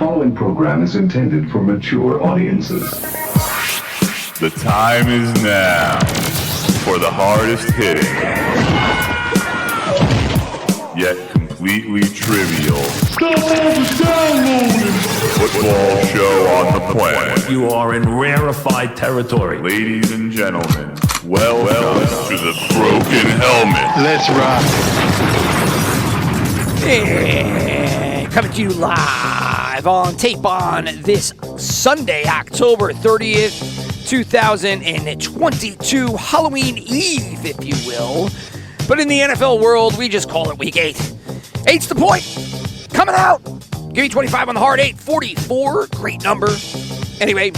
following program is intended for mature audiences. The time is now for the hardest hitting, yet completely trivial football show on the planet. You are in rarefied territory. Ladies and gentlemen, welcome to the Broken Helmet. Let's rock. Hey, coming to you live on tape on this Sunday, October 30th, 2022, Halloween Eve, if you will. But in the NFL world, we just call it Week 8. 8's the point. Coming out. Give me 25 on the hard 8. 44. Great number. Anyway,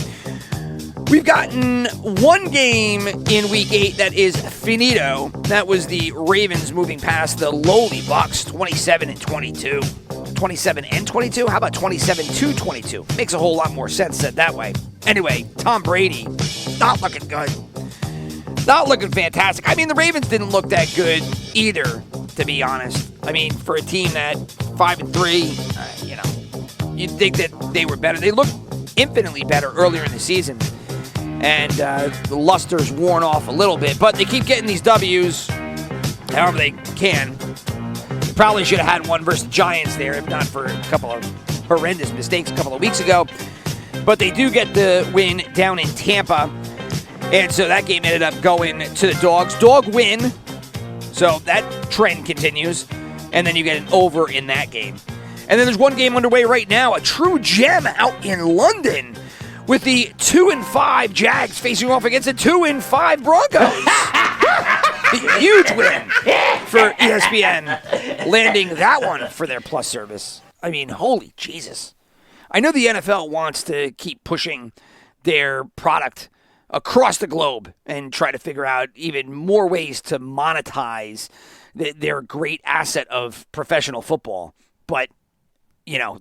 we've gotten one game in Week 8 that is finito. That was the Ravens moving past the lowly Bucks, 27-22. 27 and 22? How about 27-22? Makes a whole lot more sense said that way. Anyway, Tom Brady, not looking good. Not looking fantastic. I mean, the Ravens didn't look that good either, to be honest. I mean, for a team that 5-3, you'd think that they were better. They looked infinitely better earlier in the season. And the luster's worn off a little bit. But they keep getting these W's however they can. Probably should have had one versus the Giants there, if not for a couple of horrendous mistakes a couple of weeks ago. But they do get the win down in Tampa. And so that game ended up going to the Dogs. Dog win. So that trend continues. And then you get an over in that game. And then there's one game underway right now. A true gem out in London with the 2-5 Jags facing off against the 2-5 Broncos. Huge win for ESPN, landing that one for their Plus service. I mean, holy Jesus. I know the NFL wants to keep pushing their product across the globe and try to figure out even more ways to monetize their great asset of professional football. But,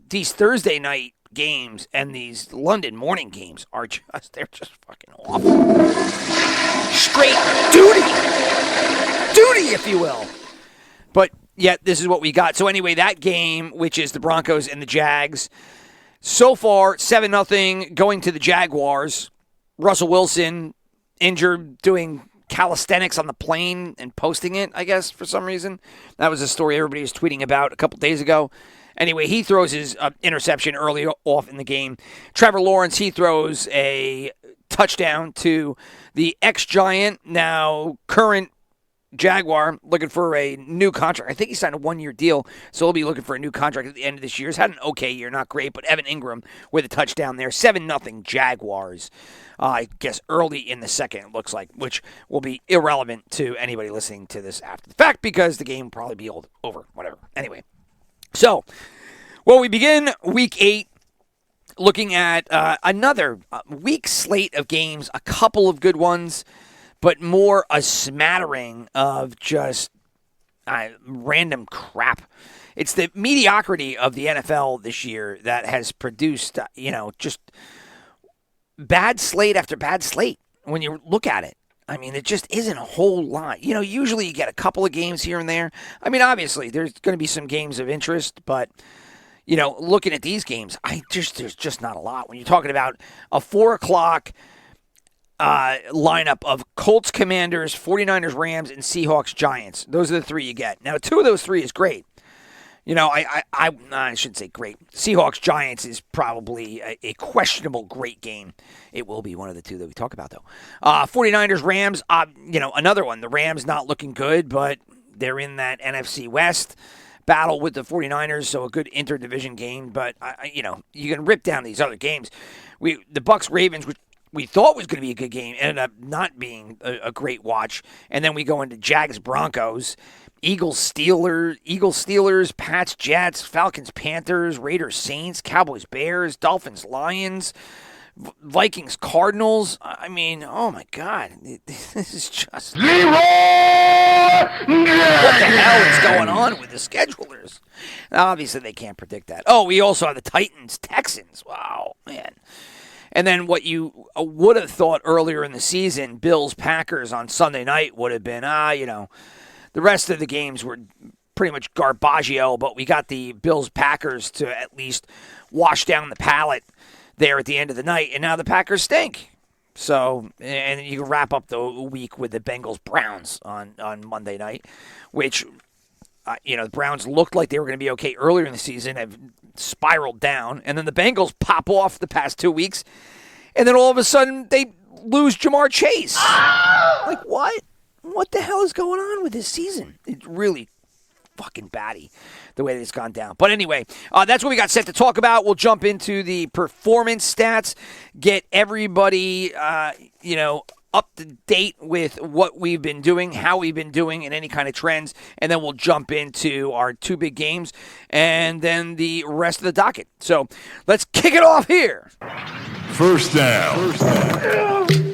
these Thursday night games and these London morning games they're just fucking awful. Straight duty, if you will. But yet this is what we got. So anyway, that game, which is the Broncos and the Jags, so far 7-0 going to the Jaguars. Russell Wilson injured doing calisthenics on the plane and posting it, I guess, for some reason. That was a story everybody was tweeting about a couple days ago. Anyway, he throws his interception early off in the game. Trevor Lawrence, he throws a touchdown to the ex-Giant, now current Jaguar, looking for a new contract. I think he signed a one-year deal, so he'll be looking for a new contract at the end of this year. He's had an okay year, not great, but Evan Ingram with a touchdown there. 7-0 Jaguars, I guess early in the second, it looks like, which will be irrelevant to anybody listening to this after the fact because the game will probably be over, whatever. Anyway. So, we begin Week 8 looking at another week slate of games, a couple of good ones, but more a smattering of just random crap. It's the mediocrity of the NFL this year that has produced, just bad slate after bad slate when you look at it. I mean, it just isn't a whole lot. Usually you get a couple of games here and there. I mean, obviously, there's going to be some games of interest, but, looking at these games, there's just not a lot. When you're talking about a 4 o'clock lineup of Colts, Commanders, 49ers, Rams, and Seahawks, Giants. Those are the three you get. Now, 2 of those 3 is great. I shouldn't say great. Seahawks Giants is probably a questionable great game. It will be one of the 2 that we talk about, though. 49ers, Rams, another one. The Rams not looking good, but they're in that NFC West battle with the 49ers, so a good interdivision game. But, you can rip down these other games. The Bucks-Ravens, which we thought was going to be a good game, ended up not being a great watch. And then we go into Jags-Broncos. Eagles, Steelers, Pats, Jets, Falcons, Panthers, Raiders, Saints, Cowboys, Bears, Dolphins, Lions, Vikings, Cardinals. I mean, oh my God, this is just what the hell is going on with the schedulers? Obviously, they can't predict that. Oh, we also have the Titans, Texans. Wow, man. And then what you would have thought earlier in the season, Bills, Packers on Sunday night would have been, the rest of the games were pretty much garbaggio, but we got the Bills-Packers to at least wash down the palate there at the end of the night, and now the Packers stink. So, and you can wrap up the week with the Bengals-Browns on Monday night, which, the Browns looked like they were going to be okay earlier in the season, have spiraled down, and then the Bengals pop off the past 2 weeks, and then all of a sudden they lose Jamar Chase. Like, what? What the hell is going on with this season? It's really fucking batty the way that it's gone down. But anyway, that's what we got set to talk about. We'll jump into the performance stats, get everybody, up to date with what we've been doing, how we've been doing, and any kind of trends. And then we'll jump into our 2 big games and then the rest of the docket. So let's kick it off here. First down.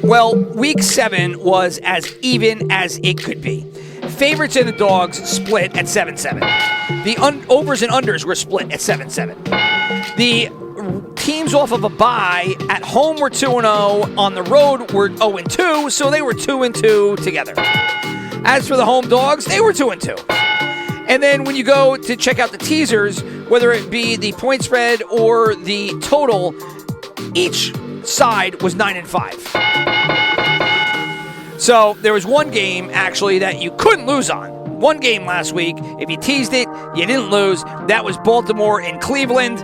Well, week 7 was as even as it could be. Favorites and the dogs split at 7-7. The overs and unders were split at 7-7. The teams off of a bye at home were 2-0, on the road were 0-2, so they were 2-2 together. As for the home dogs, they were 2-2. And then when you go to check out the teasers, whether it be the point spread or the total, each side was 9-5. So there was one game, actually, that you couldn't lose on. One game last week. If you teased it, you didn't lose. That was Baltimore and Cleveland.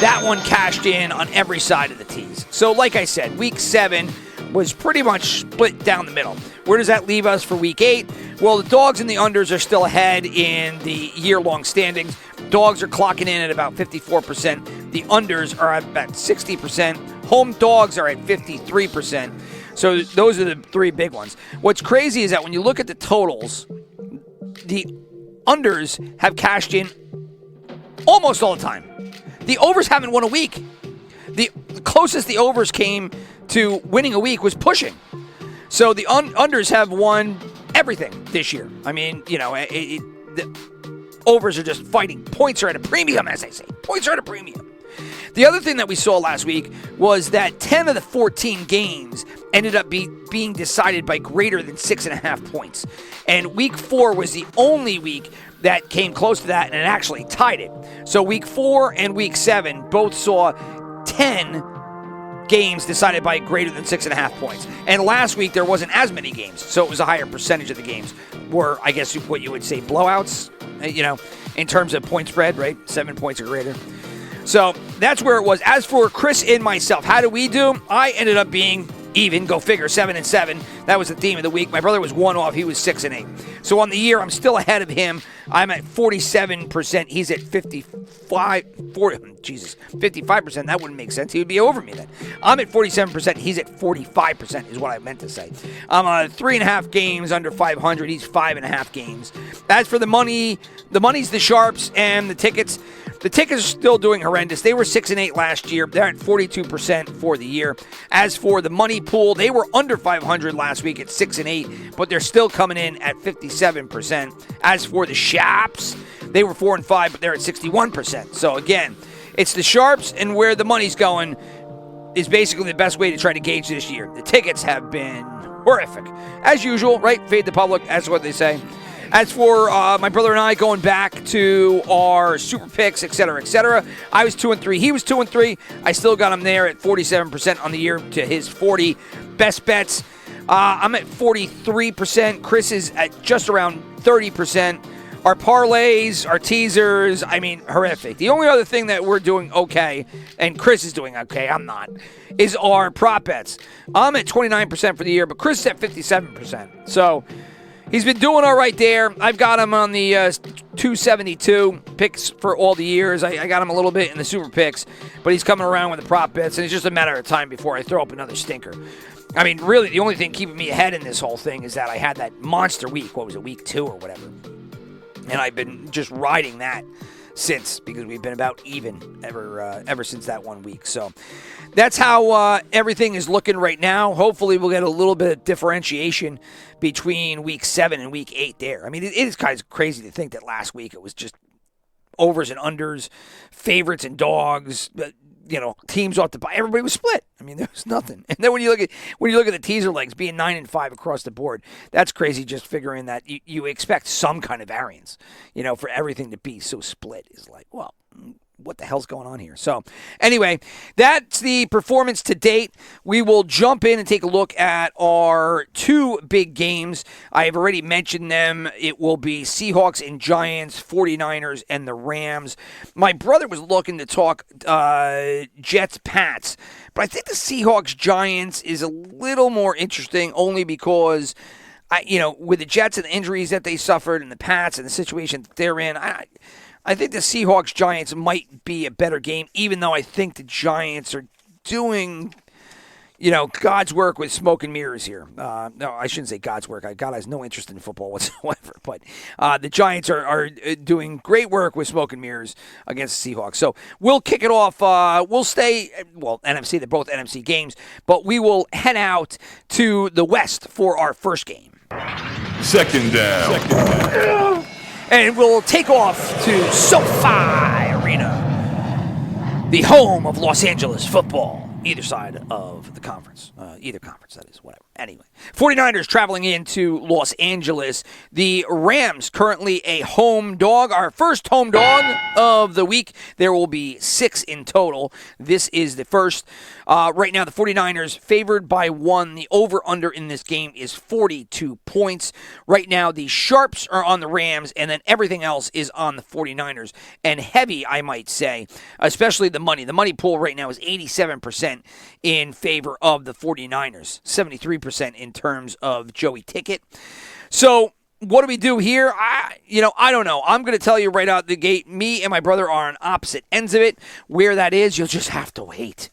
That one cashed in on every side of the tease. So like I said, week 7 was pretty much split down the middle. Where does that leave us for week 8? Well, the dogs and the unders are still ahead in the year-long standings. Dogs are clocking in at about 54%. The unders are at about 60%. Home dogs are at 53%. So those are the 3 big ones. What's crazy is that when you look at the totals, the unders have cashed in almost all the time. The overs haven't won a week. The closest the overs came to winning a week was pushing. So the unders have won everything this year. I mean, the overs are just fighting. Points are at a premium, as I say. Points are at a premium. The other thing that we saw last week was that 10 of the 14 games ended up being decided by greater than 6.5 points. And week 4 was the only week that came close to that, and it actually tied it. So week 4 and week 7 both saw 10 games decided by greater than 6.5 points. And last week there wasn't as many games, so it was a higher percentage of the games were, I guess, what you would say blowouts, in terms of point spread, right? 7 points or greater. So that's where it was. As for Chris and myself, how did we do? I ended up being even, go figure, 7-7. That was the theme of the week. My brother was 1 off. He was 6-8. So on the year, I'm still ahead of him. I'm at 47%. He's at 55%. That wouldn't make sense. He would be over me then. I'm at 47%. He's at 45% is what I meant to say. I'm 3.5 games under 500. He's 5.5 games. As for the money's the sharps and the tickets. The tickets are still doing horrendous. They were 6-8 last year. They're at 42% for the year. As for the money pool, they were under 500 last week at 6-8, but they're still coming in at 57%. As for the sharps, they were 4-5, but they're at 61%. So again, it's the sharps, and where the money's going is basically the best way to try to gauge this year. The tickets have been horrific. As usual, right? Fade the public, that's what they say. As for my brother and I going back to our super picks, et cetera, I was 2-3. He was 2-3. I still got him there at 47% on the year to his 40. Best bets, I'm at 43%. Chris is at just around 30%. Our parlays, our teasers, horrific. The only other thing that we're doing okay, and Chris is doing okay, I'm not, is our prop bets. I'm at 29% for the year, but Chris is at 57%. So he's been doing all right there. I've got him on the 272 picks for all the years. I got him a little bit in the super picks, but he's coming around with the prop bets, and it's just a matter of time before I throw up another stinker. Really, the only thing keeping me ahead in this whole thing is that I had that monster week. What was it, week 2 or whatever? And I've been just riding that since, because we've been about even ever since that 1 week. So that's how everything is looking right now. Hopefully we'll get a little bit of differentiation between week 7 and week 8 there. It is kind of crazy to think that last week it was just overs and unders, favorites and dogs, teams off the bye. Everybody was split. I mean, there was nothing. And then when you look at the teaser legs being 9-5 across the board, that's crazy. Just figuring that you expect some kind of variance, for everything to be so split is like, well, what the hell's going on here? So anyway, that's the performance to date. We will jump in and take a look at our two big games. I have already mentioned them. It will be Seahawks and Giants, 49ers, and the Rams. My brother was looking to talk Jets-Pats, but I think the Seahawks-Giants is a little more interesting only because with the Jets and the injuries that they suffered and the Pats and the situation that they're in, I think the Seahawks-Giants might be a better game, even though I think the Giants are doing, God's work with smoke and mirrors here. No, I shouldn't say God's work. God has no interest in football whatsoever. But the Giants are doing great work with smoke and mirrors against the Seahawks. So we'll kick it off. We'll stay, NFC, they're both NFC games, but we will head out to the West for our first game. Second down. And we'll take off to SoFi Arena, the home of Los Angeles football, either side of the conference. Either conference, that is, whatever. Anyway, 49ers traveling into Los Angeles. The Rams currently a home dog. Our first home dog of the week. There will be 6 in total. This is the first. Right now, the 49ers favored by 1. The over-under in this game is 42 points. Right now, the sharps are on the Rams, and then everything else is on the 49ers. And heavy, I might say, especially the money. The money pool right now is 87% in favor of the 49ers, 73% in terms of Joey Ticket. So what do we do here? I don't know. I'm going to tell you right out the gate, me and my brother are on opposite ends of it. Where that is, you'll just have to wait.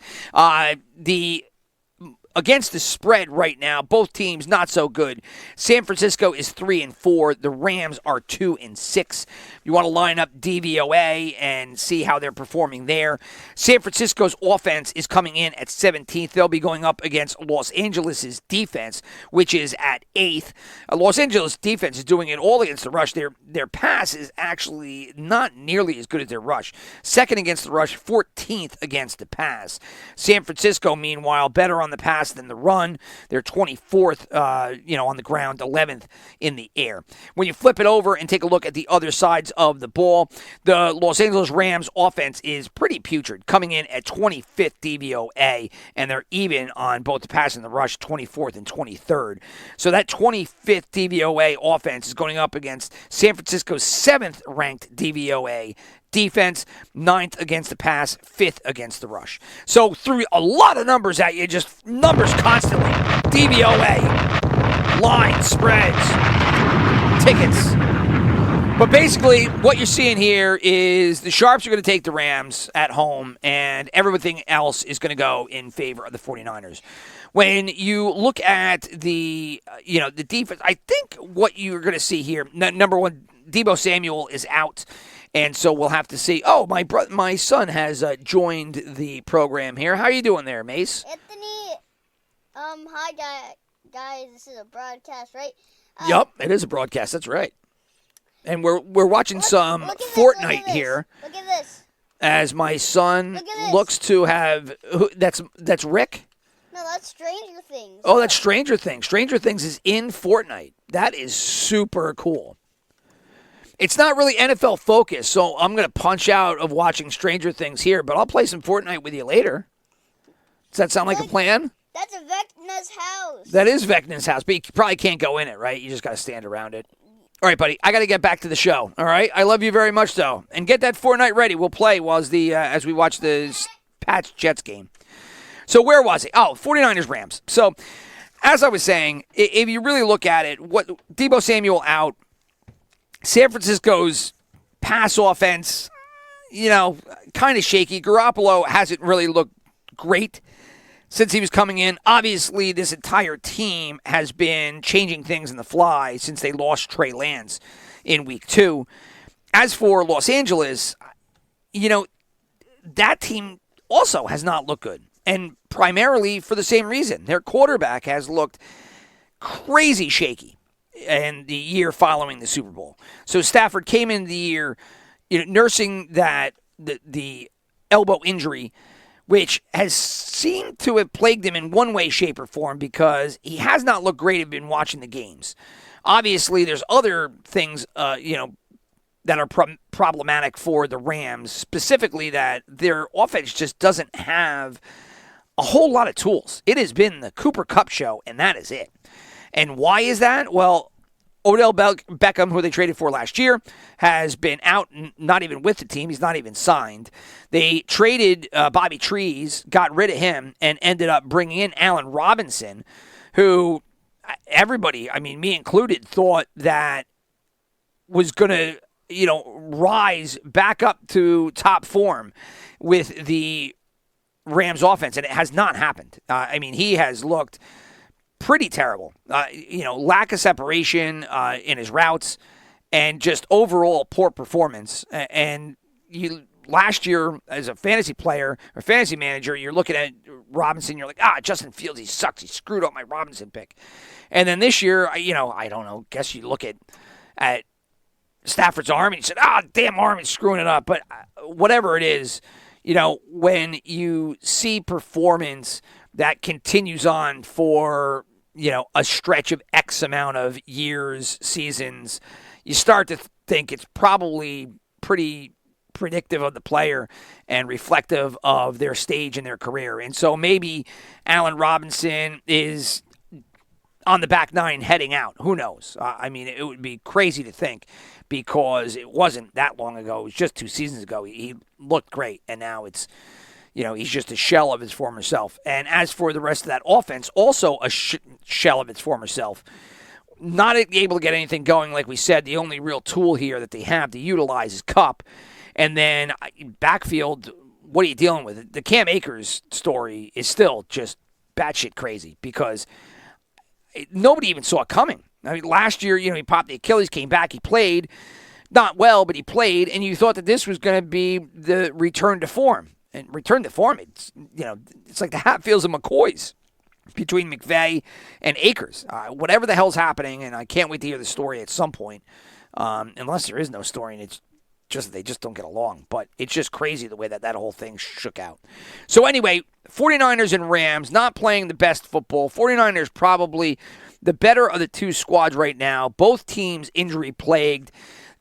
Against the spread right now, both teams not so good. San Francisco is 3-4. The Rams are 2-6. You want to line up DVOA and see how they're performing there. San Francisco's offense is coming in at 17th. They'll be going up against Los Angeles' defense, which is at 8th. Los Angeles defense is doing it all against the rush. Their pass is actually not nearly as good as their rush. Second against the rush, 14th against the pass. San Francisco, meanwhile, better on the pass than the run. They're 24th, on the ground, 11th in the air. When you flip it over and take a look at the other sides of the ball, the Los Angeles Rams offense is pretty putrid, coming in at 25th DVOA, and they're even on both the pass and the rush, 24th and 23rd. So that 25th DVOA offense is going up against San Francisco's 7th ranked DVOA defense, 9th against the pass, 5th against the rush. So threw a lot of numbers at you, just numbers constantly. DVOA, line, spreads, tickets. But basically, what you're seeing here is the Sharps are going to take the Rams at home, and everything else is going to go in favor of the 49ers. When you look at the defense, I think what you're going to see here, number one, Deebo Samuel is out. And so we'll have to see. Oh, my son has joined the program here. How are you doing there, Mace? Anthony, hi, guys. This is a broadcast, right? Yup, it is a broadcast. That's right. And we're watching some Fortnite here. Look at this. As my son looks to have... That's Rick? No, that's Stranger Things. Oh, that's Stranger Things. Stranger Things is in Fortnite. That is super cool. It's not really NFL focused, so I'm going to punch out of watching Stranger Things here, but I'll play some Fortnite with you later. Does that sound like a plan? That's Vecna's house. That is Vecna's house, but you probably can't go in it, right? You just got to stand around it. All right, buddy, I got to get back to the show, all right? I love you very much, though. And get that Fortnite ready. We'll play as we watch the Pats-Jets game. So where was it? Oh, 49ers-Rams. So as I was saying, if you really look at it, what Deebo Samuel out, San Francisco's pass offense, kind of shaky. Garoppolo hasn't really looked great since he was coming in. Obviously, this entire team has been changing things in the fly since they lost Trey Lance in week 2. As for Los Angeles, that team also has not looked good, and primarily for the same reason. Their quarterback has looked crazy shaky and the year following the Super Bowl. So Stafford came in the year nursing that the elbow injury which has seemed to have plagued him in one way, shape, or form because he has not looked great if you've been watching the games. Obviously, there's other things, that are problematic for the Rams, specifically that their offense just doesn't have a whole lot of tools. It has been the Cooper Kupp show, and that is it. And why is that? Well, Odell Beckham, who they traded for last year, has been out, not even with the team. He's not even signed. They traded Bobby Trees, got rid of him, and ended up bringing in Allen Robinson, who everybody, I mean, me included, thought that was going to, rise back up to top form with the Rams offense, and it has not happened. He has looked pretty terrible. Lack of separation in his routes and just overall poor performance. And last year, as a fantasy player or fantasy manager, you're looking at Robinson, you're like, Justin Fields, he sucks. He screwed up my Robinson pick. And then this year, I don't know, guess you look at Stafford's arm and you said, damn, Army's screwing it up. But whatever it is, when you see performance that continues on for, a stretch of X amount of years, seasons, you start to think it's probably pretty predictive of the player and reflective of their stage in their career. And so maybe Allen Robinson is on the back nine heading out. Who knows? It would be crazy to think because it wasn't that long ago. It was just 2 seasons ago. He looked great, and now it's, he's just a shell of his former self. And as for the rest of that offense, also a shell of its former self. Not able to get anything going, like we said. The only real tool here that they have to utilize is Kupp. And then backfield, what are you dealing with? The Cam Akers story is still just batshit crazy because nobody even saw it coming. Last year, he popped the Achilles, came back, he played. Not well, but he played, and you thought that this was going to be the return to form. And return to form, it's like the Hatfields and McCoys between McVay and Akers. Whatever the hell's happening, and I can't wait to hear the story at some point, unless there is no story, and it's just that they just don't get along. But it's just crazy the way that whole thing shook out. So anyway, 49ers and Rams not playing the best football. 49ers probably the better of the two squads right now. Both teams injury-plagued.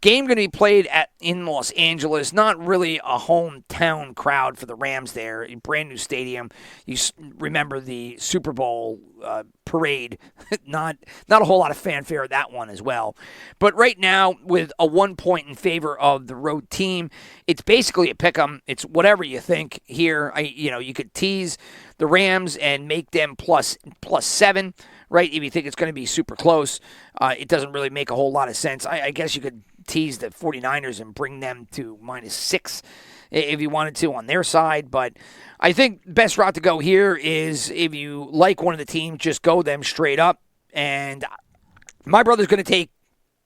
Game going to be played in Los Angeles. Not really a hometown crowd for the Rams there. A brand new stadium. You remember the Super Bowl parade. Not a whole lot of fanfare at that one as well. But right now, with a 1 point in favor of the road team, it's basically a pick 'em. It's whatever you think here. You could tease the Rams and make them plus 7. Right, if you think it's going to be super close, it doesn't really make a whole lot of sense. I guess you could tease the 49ers and bring them to -6 if you wanted to on their side. But I think best route to go here is if you like one of the teams, just go them straight up. And my brother's going to take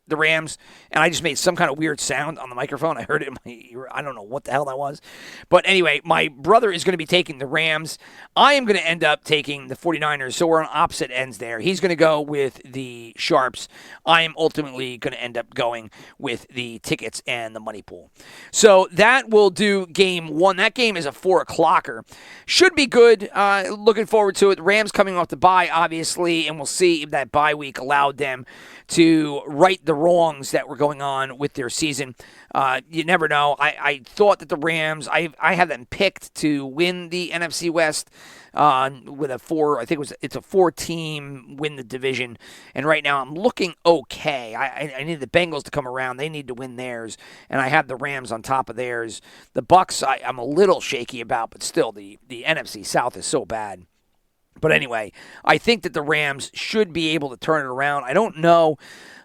the Rams, and I just made some kind of weird sound on the microphone. I heard it in my ear. I don't know what the hell that was. But anyway, my brother is going to be taking the Rams. I am going to end up taking the 49ers, so we're on opposite ends there. He's going to go with the Sharps. I am ultimately going to end up going with the tickets and the money pool. So that will do game 1. That game is a 4 o'clocker. Should be good. Looking forward to it. Rams coming off the bye, obviously, and we'll see if that bye week allowed them to right the wrongs that were going on with their season. You never know. I thought that the Rams, I had them picked to win the NFC West with a 4. I think it's a 4-team win the division. And right now I'm looking okay. I need the Bengals to come around. They need to win theirs. And I have the Rams on top of theirs. The Bucs I'm a little shaky about, but still the NFC South is so bad. But anyway, I think that the Rams should be able to turn it around. I don't know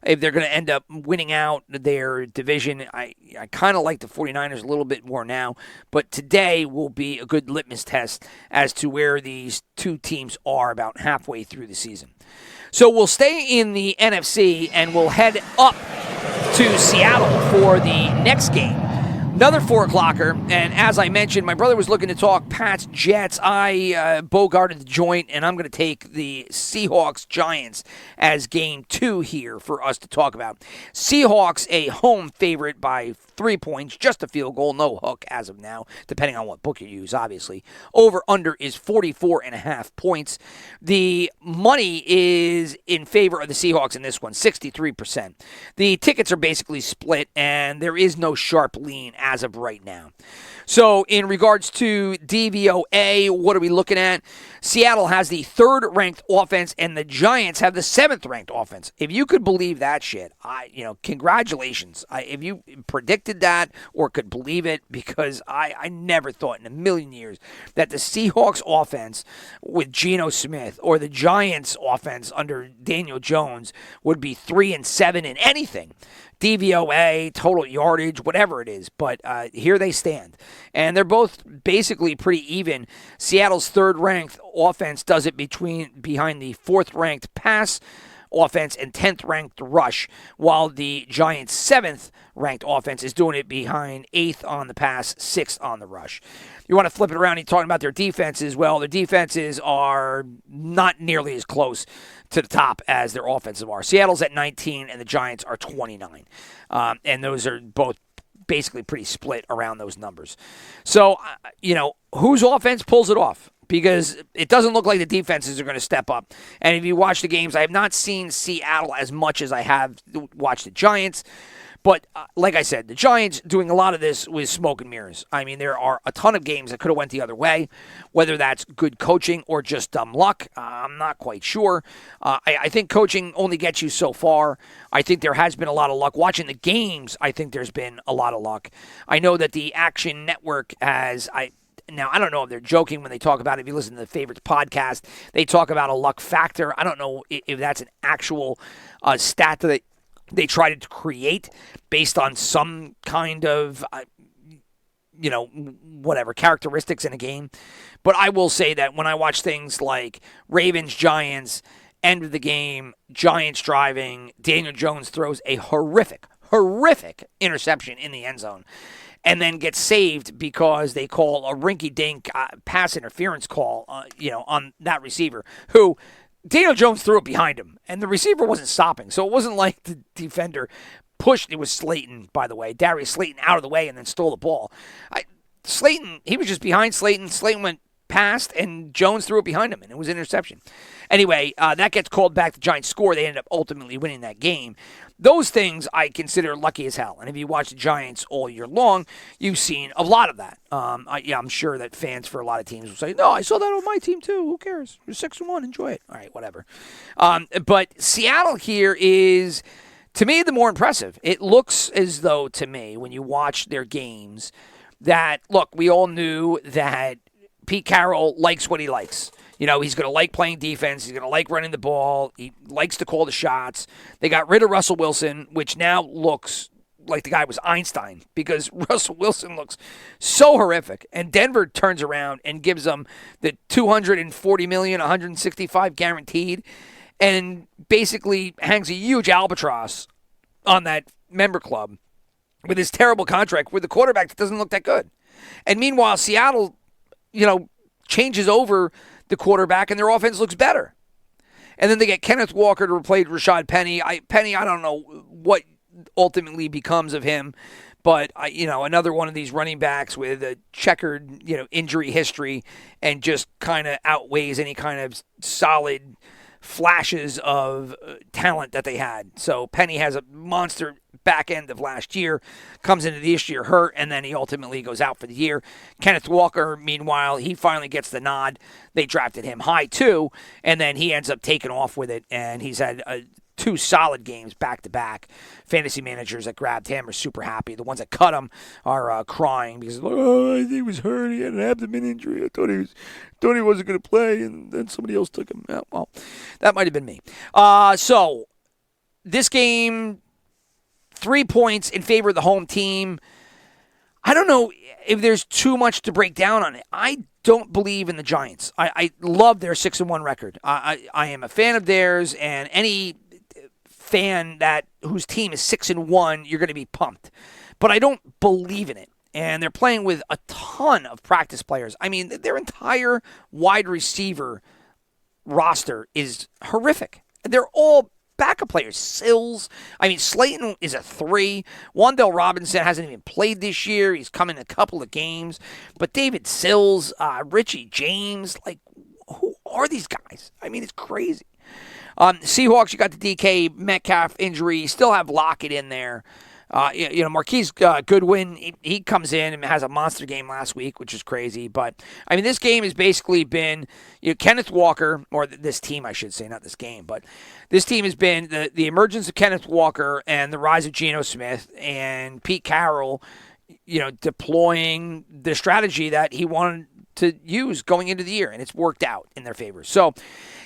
if they're going to end up winning out their division. I kind of like the 49ers a little bit more now. But today will be a good litmus test as to where these two teams are about halfway through the season. So we'll stay in the NFC and we'll head up to Seattle for the next game. Another 4 o'clocker, and as I mentioned, my brother was looking to talk Pats Jets. I bogarted the joint, and I'm going to take the Seahawks Giants as game 2 here for us to talk about. Seahawks a home favorite by 3 points, just a field goal, no hook as of now, depending on what book you use, obviously. Over-under is 44.5 points. The money is in favor of the Seahawks in this one, 63%. The tickets are basically split, and there is no sharp lean as of right now. So in regards to DVOA, what are we looking at? Seattle has the 3rd-ranked offense, and the Giants have the 7th-ranked offense. If you could believe that shit, congratulations. If you predicted that or could believe it, because I never thought in a million years that the Seahawks offense with Geno Smith or the Giants offense under Daniel Jones would be 3-7 in anything. DVOA, total yardage, whatever it is. But here they stand. And they're both basically pretty even. Seattle's 3rd-ranked offense does it behind the 4th-ranked pass offense and 10th-ranked rush, while the Giants' 7th-ranked offense is doing it behind 8th on the pass, 6th on the rush. You want to flip it around, you're talking about their defenses. Well, their defenses are not nearly as close to the top as their offensive are. Seattle's at 19 and the Giants are 29. And those are both basically pretty split around those numbers. So, whose offense pulls it off? Because it doesn't look like the defenses are going to step up. And if you watch the games, I have not seen Seattle as much as I have watched the Giants. But like I said, the Giants doing a lot of this with smoke and mirrors. I mean, there are a ton of games that could have went the other way, whether that's good coaching or just dumb luck. I'm not quite sure. I think coaching only gets you so far. I think there has been a lot of luck. Watching the games, I think there's been a lot of luck. I know that the Action Network has... Now, I don't know if they're joking when they talk about it. If you listen to the Favorites podcast, they talk about a luck factor. I don't know if that's an actual stat that they tried to create based on some kind of, whatever, characteristics in a game. But I will say that when I watch things like Ravens-Giants, end of the game, Giants driving, Daniel Jones throws a horrific interception in the end zone, and then gets saved because they call a rinky-dink pass interference call, on that receiver, who Daniel Jones threw it behind him, and the receiver wasn't stopping. So it wasn't like the defender pushed. It was Slayton, by the way. Darius Slayton out of the way and then stole the ball. Slayton, he was just behind Slayton. Slayton went past, and Jones threw it behind him, and it was an interception. Anyway, that gets called back. The Giants score. They end up ultimately winning that game. Those things I consider lucky as hell. And if you watch the Giants all year long, you've seen a lot of that. I'm sure that fans for a lot of teams will say, no, I saw that on my team too. Who cares? You're 6-1. Enjoy it. All right, whatever. But Seattle here is, to me, the more impressive. It looks as though, to me, when you watch their games, that, look, we all knew that Pete Carroll likes what he likes. He's going to like playing defense. He's going to like running the ball. He likes to call the shots. They got rid of Russell Wilson, which now looks like the guy was Einstein, because Russell Wilson looks so horrific. And Denver turns around and gives them the $240 million, $165 guaranteed, and basically hangs a huge albatross on that member club with his terrible contract with the quarterback that doesn't look that good. And meanwhile, Seattle, changes over the quarterback, and their offense looks better. And then they get Kenneth Walker to replace Rashad Penny. I don't know what ultimately becomes of him, but another one of these running backs with a checkered, injury history, and just kind of outweighs any kind of solid flashes of talent that they had. So Penny has a monster back end of last year, comes into this year hurt, and then he ultimately goes out for the year. Kenneth Walker, meanwhile, he finally gets the nod. They drafted him high too, and then he ends up taking off with it, and he's had 2 solid games back-to-back. Fantasy managers that grabbed him are super happy. The ones that cut him are crying because, he was hurt. He had an abdomen injury. I thought he wasn't going to play, and then somebody else took him. Well, that might have been me. So this game, 3 points in favor of the home team. I don't know if there's too much to break down on it. I don't believe in the Giants. I love their 6-1 record. I am a fan of theirs, and any fan whose team is 6-1, you're going to be pumped. But I don't believe in it. and they're playing with a ton of practice players. I mean, their entire wide receiver roster is horrific. They're all backup players. Slayton is a 3. Wan'Dale Robinson hasn't even played this year. He's come in a couple of games. But David Sills, Richie James, who are these guys? I mean, it's crazy. Seahawks, you got the DK Metcalf injury. You still have Lockett in there. Marquise Goodwin, he comes in and has a monster game last week, which is crazy. But, I mean, this game has basically been Kenneth Walker, or this team, I should say, not this game, but this team has been the emergence of Kenneth Walker and the rise of Geno Smith and Pete Carroll, deploying the strategy that he wanted to use going into the year, and it's worked out in their favor. So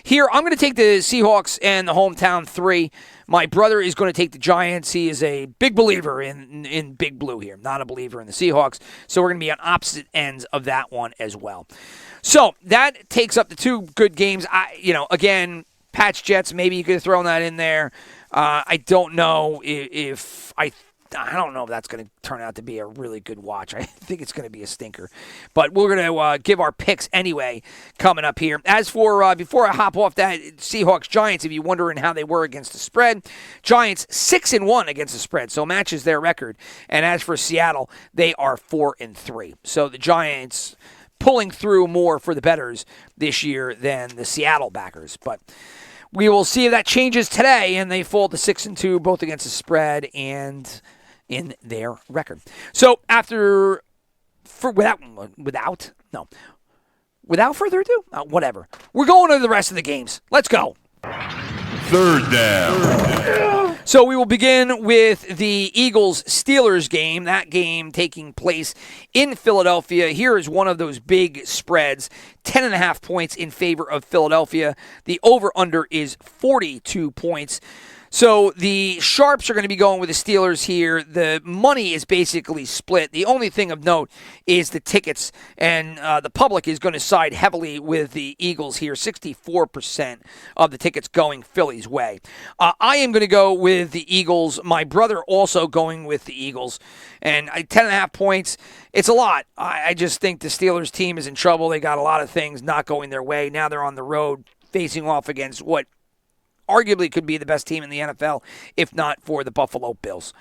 here, I'm going to take the Seahawks and the hometown 3. My brother is going to take the Giants. He is a big believer in Big Blue here, not a believer in the Seahawks. So we're going to be on opposite ends of that one as well. So that takes up the 2 good games. Again, Pats Jets, maybe you could have thrown that in there. I don't know if I don't know if that's going to turn out to be a really good watch. I think it's going to be a stinker. But we're going to give our picks anyway coming up here. As for, before I hop off that, Seahawks-Giants, if you're wondering how they were against the spread, Giants 6-1 against the spread, so matches their record. And as for Seattle, they are 4-3. So the Giants pulling through more for the bettors this year than the Seattle backers. But we will see if that changes today, and they fall to 6-2, both against the spread and in their record. So without further ado, whatever. We're going to the rest of the games. Let's go. Third down. So we will begin with the Eagles-Steelers game. That game taking place in Philadelphia. Here is one of those big spreads. 10.5 points in favor of Philadelphia. The over-under is 42 points. So the Sharps are going to be going with the Steelers here. The money is basically split. The only thing of note is the tickets, and the public is going to side heavily with the Eagles here. 64% of the tickets going Philly's way. I am going to go with the Eagles. My brother also going with the Eagles. And 10.5 points, it's a lot. I just think the Steelers team is in trouble. They got a lot of things not going their way. Now they're on the road facing off against what arguably could be the best team in the NFL, if not for the Buffalo Bills.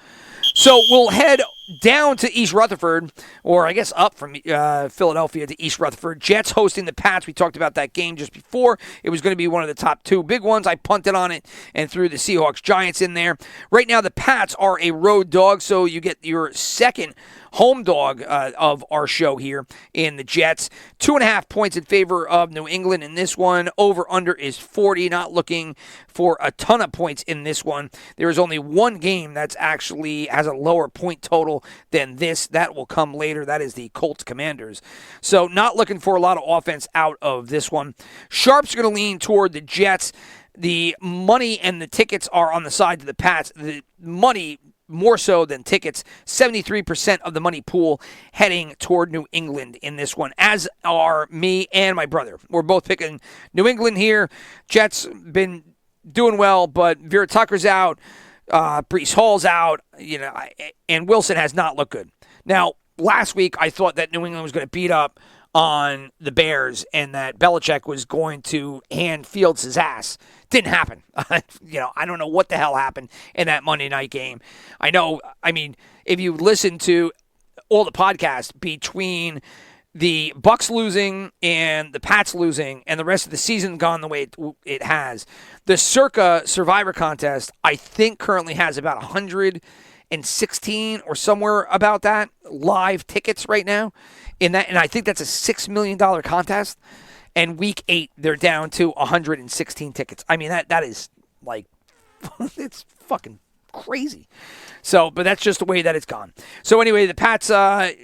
So we'll head down to East Rutherford, or I guess up from Philadelphia to East Rutherford. Jets hosting the Pats. We talked about that game just before. It was going to be one of the top 2 big ones. I punted on it and threw the Seahawks-Giants in there. Right now, the Pats are a road dog, so you get your second home dog of our show here in the Jets. 2.5 points in favor of New England in this one. Over-under is 40. Not looking for a ton of points in this one. There is only one game that's actually has a lower point total than this. That will come later. That is the Colts Commanders. So not looking for a lot of offense out of this one. Sharps are going to lean toward the Jets. The money and the tickets are on the side of the Pats. The money more so than tickets. 73% of the money pool heading toward New England in this one, as are me and my brother. We're both picking New England here. Jets been doing well, but Vera Tucker's out. Breece Hall's out, and Wilson has not looked good. Now, last week I thought that New England was going to beat up on the Bears and that Belichick was going to hand Fields his ass. Didn't happen. I don't know what the hell happened in that Monday night game. If you listen to all the podcasts between the Bucs losing and the Pats losing and the rest of the season gone the way it has, the Circa Survivor Contest, I think, currently has about 116 or somewhere about that live tickets right now. And I think that's a $6 million contest. And week 8, they're down to 116 tickets. I mean, that is like, it's fucking crazy. So, but that's just the way that it's gone. So anyway, the Pats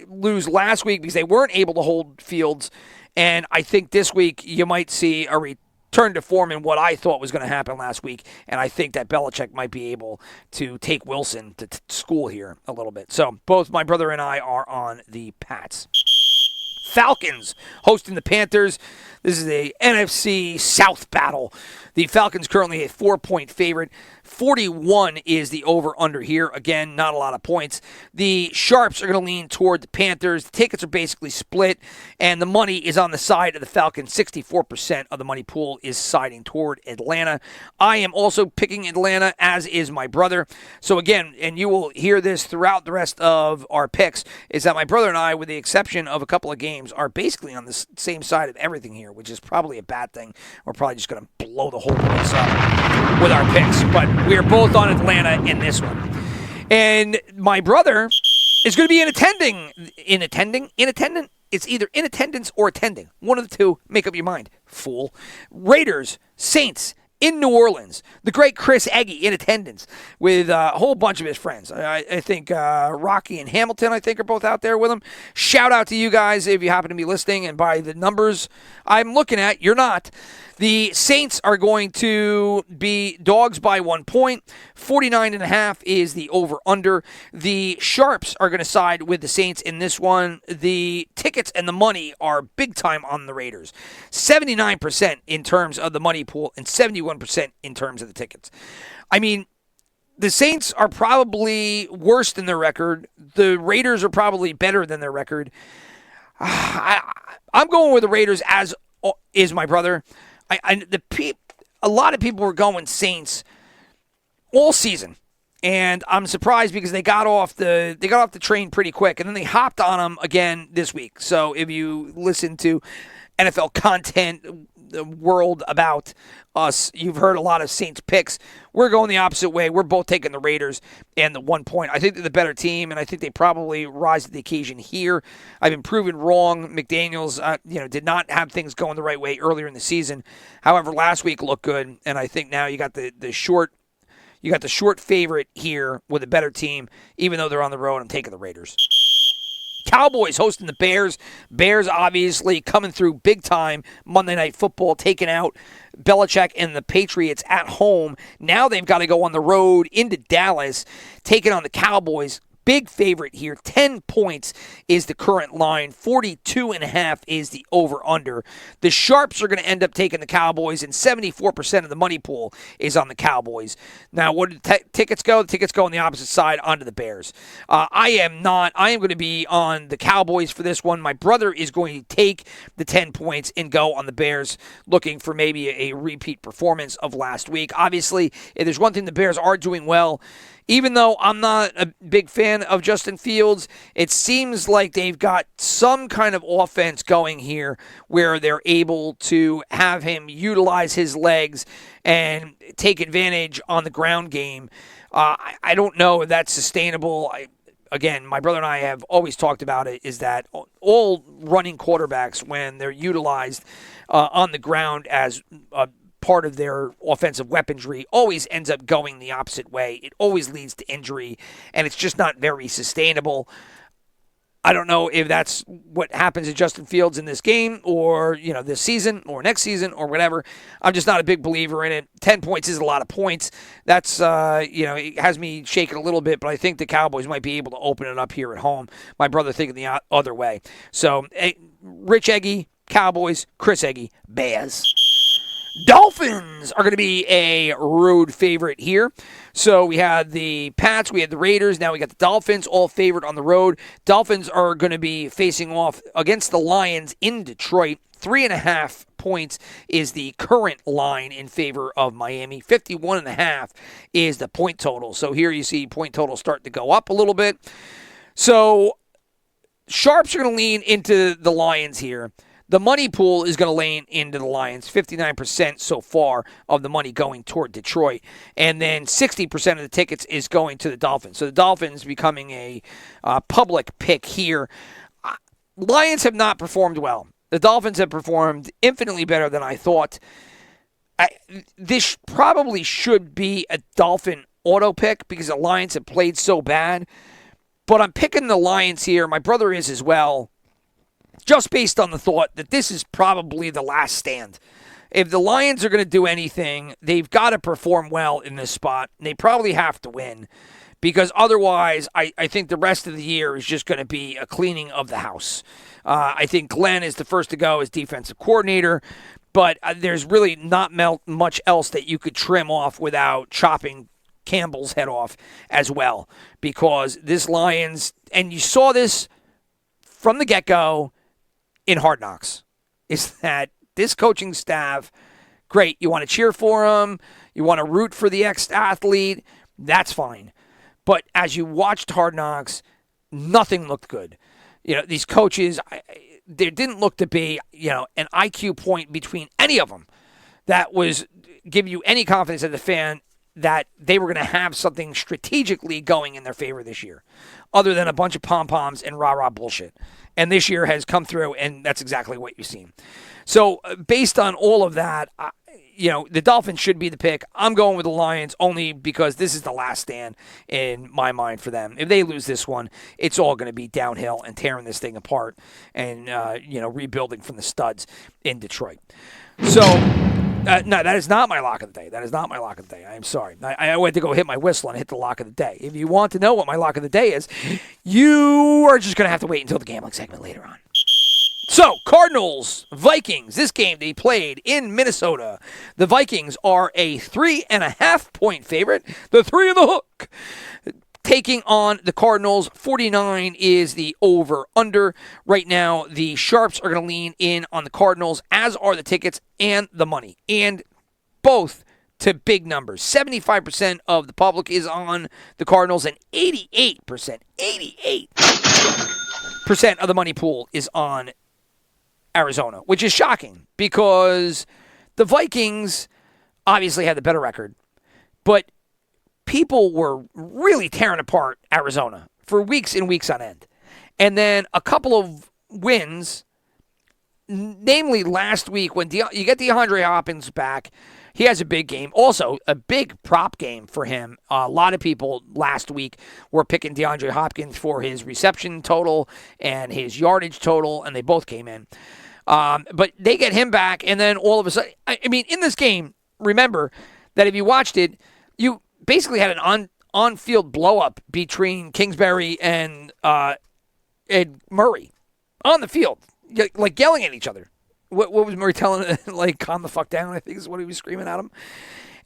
lose last week because they weren't able to hold Fields. And I think this week you might see a return to form in what I thought was going to happen last week. And I think that Belichick might be able to take Wilson to school here a little bit. So both my brother and I are on the Pats. Falcons hosting the Panthers. This is a NFC South battle. The Falcons currently a 4-point favorite. 41 is the over-under here. Again, not a lot of points. The Sharps are going to lean toward the Panthers. The tickets are basically split, and the money is on the side of the Falcons. 64% of the money pool is siding toward Atlanta. I am also picking Atlanta, as is my brother. So again, and you will hear this throughout the rest of our picks, is that my brother and I, with the exception of a couple of games, are basically on the same side of everything here, which is probably a bad thing. We're probably just going to blow the whole place up with our picks. But we are both on Atlanta in this one. And my brother is going to be in attendant. It's either in attendance or attending. One of the two. Make up your mind, fool. Raiders, Saints, in New Orleans. The great Chris Eggy in attendance with a whole bunch of his friends. I think Rocky and Hamilton, I think, are both out there with him. Shout out to you guys if you happen to be listening. And by the numbers I'm looking at, you're not. The Saints are going to be dogs by 1 point. 49.5 is the over-under. The Sharps are going to side with the Saints in this one. The tickets and the money are big time on the Raiders. 79% in terms of the money pool and 71% in terms of the tickets. I mean, the Saints are probably worse than their record. The Raiders are probably better than their record. I'm going with the Raiders, as is my brother. A lot of people were going Saints all season, and I'm surprised because they got off the train pretty quick, and then they hopped on them again this week. So if you listen to NFL content, the world about us, you've heard a lot of Saints picks. We're going the opposite way. We're both taking the Raiders and the 1 point. I think they're the better team, and I think they probably rise to the occasion here. I've been proven wrong. McDaniels, did not have things going the right way earlier in the season. However, last week looked good, and I think now you got the short favorite here with a better team. Even though they're on the road, I'm taking the Raiders. Cowboys hosting the Bears. Bears obviously coming through big time. Monday Night Football taking out Belichick and the Patriots at home. Now they've got to go on the road into Dallas, taking on the Cowboys. Big favorite here. 10 points is the current line. 42.5 is the over-under. The Sharps are going to end up taking the Cowboys, and 74% of the money pool is on the Cowboys. Now, where do the tickets go? The tickets go on the opposite side, onto the Bears. I am not. I am going to be on the Cowboys for this one. My brother is going to take the 10 points and go on the Bears, looking for maybe a repeat performance of last week. Obviously, if there's one thing the Bears are doing well, even though I'm not a big fan of Justin Fields, it seems like they've got some kind of offense going here where they're able to have him utilize his legs and take advantage on the ground game. I don't know if that's sustainable. Again, my brother and I have always talked about it, is that all running quarterbacks, when they're utilized on the ground as part of their offensive weaponry, always ends up going the opposite way. It always leads to injury, and it's just not very sustainable. I don't know if that's what happens to Justin Fields in this game or, this season or next season or whatever. I'm just not a big believer in it. 10 points is a lot of points. That's, it has me shaking a little bit, but I think the Cowboys might be able to open it up here at home. My brother thinking the other way. So, Rich Eggy, Cowboys, Chris Eggy, Bears. Dolphins are going to be a road favorite here. So we had the Pats, we had the Raiders, now we got the Dolphins, all favored on the road. Dolphins are going to be facing off against the Lions in Detroit. 3.5 points is the current line in favor of Miami. 51.5 is the point total. So here you see point total starting to go up a little bit. So Sharps are going to lean into the Lions here. The money pool is going to lean into the Lions, 59% so far of the money going toward Detroit. And then 60% of the tickets is going to the Dolphins. So the Dolphins becoming a public pick here. Lions have not performed well. The Dolphins have performed infinitely better than I thought. This probably should be a Dolphin auto pick because the Lions have played so bad. But I'm picking the Lions here. My brother is as well. Just based on the thought that this is probably the last stand. If the Lions are going to do anything, they've got to perform well in this spot. And they probably have to win because otherwise I think the rest of the year is just going to be a cleaning of the house. I think Glenn is the first to go as defensive coordinator, but there's really not much else that you could trim off without chopping Campbell's head off as well, because this Lions, and you saw this from the get-go in Hard Knocks, is that this coaching staff, great, you want to cheer for them, you want to root for the ex-athlete, that's fine. But as you watched Hard Knocks, nothing looked good. These coaches, there didn't look to be, an IQ point between any of them that was give you any confidence as a fan that they were going to have something strategically going in their favor this year, other than a bunch of pom-poms and rah-rah bullshit. And this year has come through, and that's exactly what you've seen. So based on all of that, the Dolphins should be the pick. I'm going with the Lions only because this is the last stand in my mind for them. If they lose this one, it's all going to be downhill and tearing this thing apart and, rebuilding from the studs in Detroit. So, no, that is not my lock of the day. That is not my lock of the day. I'm sorry. I went to go hit my whistle and hit the lock of the day. If you want to know what my lock of the day is, you are just going to have to wait until the gambling segment later on. So, Cardinals, Vikings, this game they played in Minnesota. The Vikings are a 3.5-point favorite. The 3 in the hook. Taking on the Cardinals, 49 is the over-under. Right now, the Sharps are going to lean in on the Cardinals, as are the tickets and the money. And both to big numbers. 75% of the public is on the Cardinals, and 88% of the money pool is on Arizona, which is shocking because the Vikings obviously had the better record, but people were really tearing apart Arizona for weeks and weeks on end. And then a couple of wins, namely last week when you get DeAndre Hopkins back, he has a big game. Also, a big prop game for him. A lot of people last week were picking DeAndre Hopkins for his reception total and his yardage total, and they both came in. But they get him back, and then all of a sudden, in this game, remember that if you watched it, you basically had an on-field blow-up between Kingsbury and Ed Murray on the field, like yelling at each other. What was Murray telling him? Like, calm the fuck down, I think is what he was screaming at him.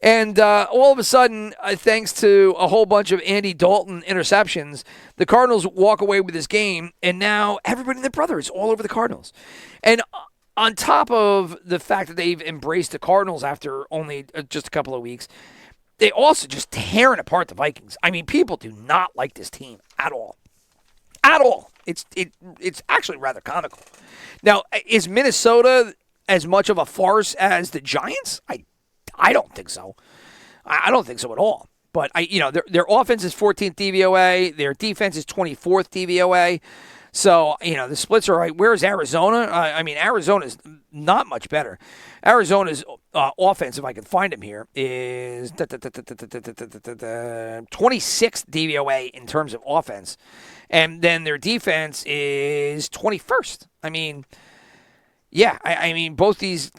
And all of a sudden, thanks to a whole bunch of Andy Dalton interceptions, the Cardinals walk away with this game, and now everybody and their brother is all over the Cardinals. And on top of the fact that they've embraced the Cardinals after only just a couple of weeks, they also just tearing apart the Vikings. People do not like this team at all. At all. It's actually rather comical. Now, is Minnesota as much of a farce as the Giants? I don't think so. I don't think so at all. But their offense is 14th DVOA. Their defense is 24th DVOA. So, the splits are right. Where's Arizona? Arizona's not much better. Arizona's offense, if I can find him here, is 26th DVOA in terms of offense. And then their defense is 21st. Both these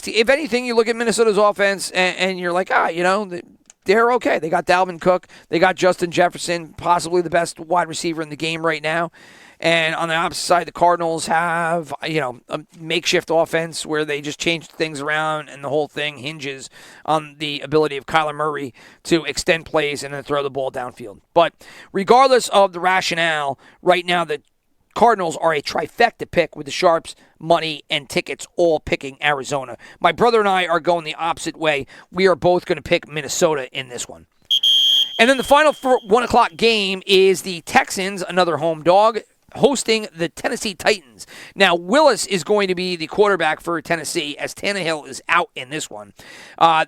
teams. If anything, you look at Minnesota's offense and you're like, they're okay. They got Dalvin Cook. They got Justin Jefferson, possibly the best wide receiver in the game right now. And on the opposite side, the Cardinals have, a makeshift offense where they just change things around, and the whole thing hinges on the ability of Kyler Murray to extend plays and then throw the ball downfield. But regardless of the rationale, right now the Cardinals are a trifecta pick with the Sharps, money, and tickets all picking Arizona. My brother and I are going the opposite way. We are both going to pick Minnesota in this one. And then the final 1 o'clock game is the Texans, another home dog, hosting the Tennessee Titans. Now, Willis is going to be the quarterback for Tennessee as Tannehill is out in this one.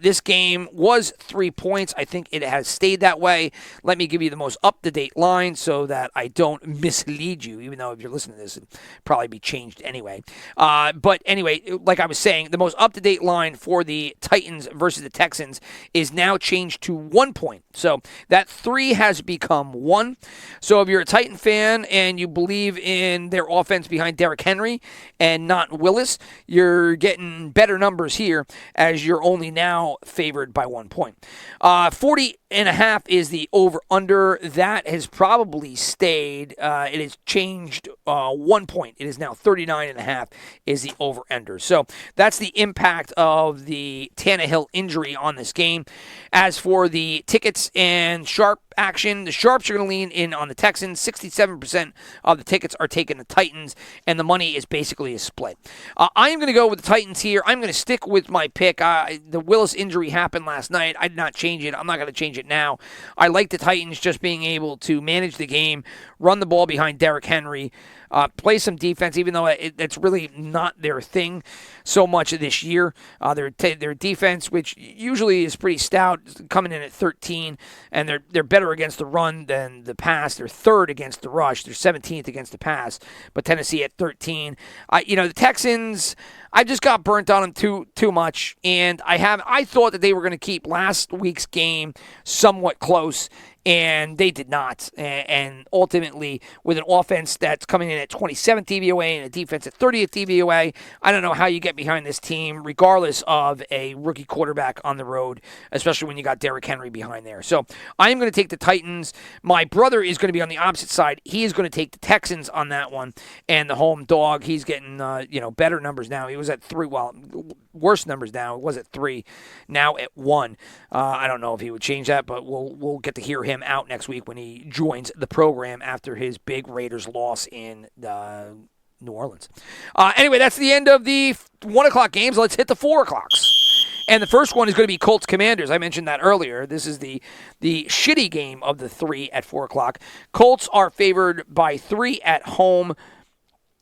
This game was 3 points. I think it has stayed that way. Let me give you the most up-to-date line so that I don't mislead you, even though if you're listening to this, it'll probably be changed anyway. But anyway, like I was saying, the most up-to-date line for the Titans versus the Texans is now changed to 1 point. So that 3 has become 1. So if you're a Titan fan and you believe believe in their offense behind Derrick Henry and not Willis, you're getting better numbers here as you're only now favored by 1 point. 40.5 is the over-under. That has probably stayed. It has changed 1 point. It is now 39.5 is the over-under. So that's the impact of the Tannehill injury on this game. As for the tickets and sharp action, the sharps are going to lean in on the Texans. 67% of the tickets are taking the Titans, and the money is basically a split. I am going to go with the Titans here. I'm going to stick with my pick. The Willis injury happened last night. I did not change it. I'm not going to change it now. I like the Titans just being able to manage the game, run the ball behind Derrick Henry, play some defense, even though it's really not their thing so much this year. Their defense, which usually is pretty stout, coming in at 13, and they're better against the run than the pass. They're third against the rush. They're 17th against the pass, but Tennessee at 13. The Texans, I just got burnt on them too much, and I thought that they were going to keep last week's game somewhat close, and they did not. And ultimately, with an offense that's coming in at 27th DVOA and a defense at 30th DVOA, I don't know how you get behind this team, regardless of a rookie quarterback on the road, especially when you got Derrick Henry behind there. So I am going to take the Titans. My brother is going to be on the opposite side. He is going to take the Texans on that one, and the home dog. He's getting better numbers now. He was at 3. Well, worse numbers now. It was at 3, now at 1. I don't know if he would change that, but we'll get to hear him out next week when he joins the program after his big Raiders loss in New Orleans. Anyway, that's the end of the 1 o'clock games. Let's hit the 4 o'clocks. And the first one is going to be Colts Commanders. I mentioned that earlier. This is the shitty game of the 3 at 4 o'clock. Colts are favored by 3 at home.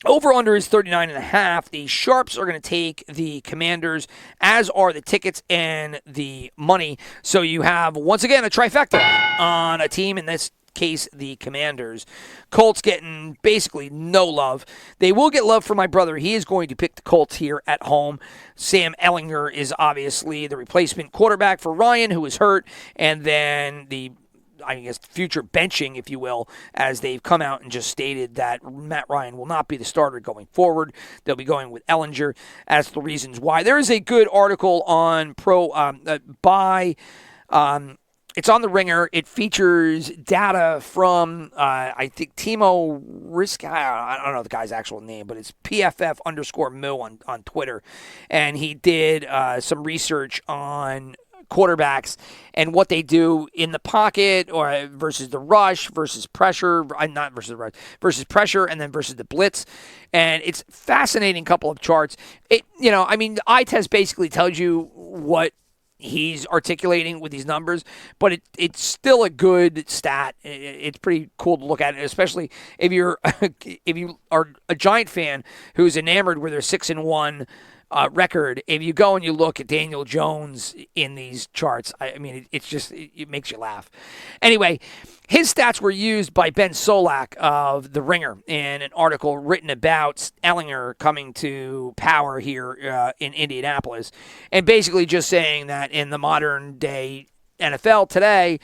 Over-under is 39.5. The sharps are going to take the Commanders, as are the tickets and the money. So you have, once again, a trifecta on a team, in this case, the Commanders. Colts getting basically no love. They will get love from my brother. He is going to pick the Colts here at home. Sam Ehlinger is obviously the replacement quarterback for Ryan, who is hurt, and then future benching, if you will, as they've come out and just stated that Matt Ryan will not be the starter going forward. They'll be going with Ehlinger as the reasons why. There is a good article on it's on the Ringer. It features data from, I think, Timo Risk. I don't know the guy's actual name, but it's PFF_Mo on Twitter. And he did some research on quarterbacks and what they do in the pocket or versus the rush versus pressure, not versus the rush, versus pressure, and then versus the blitz. And it's fascinating couple of charts. The eye test basically tells you what he's articulating with these numbers, but it's still a good stat. It's pretty cool to look at, especially if you are a Giant fan who's enamored with their 6-1 record. If you go and you look at Daniel Jones in these charts, it makes you laugh. Anyway, his stats were used by Ben Solak of The Ringer in an article written about Ehlinger coming to power here in Indianapolis, and basically just saying that in the modern day NFL today,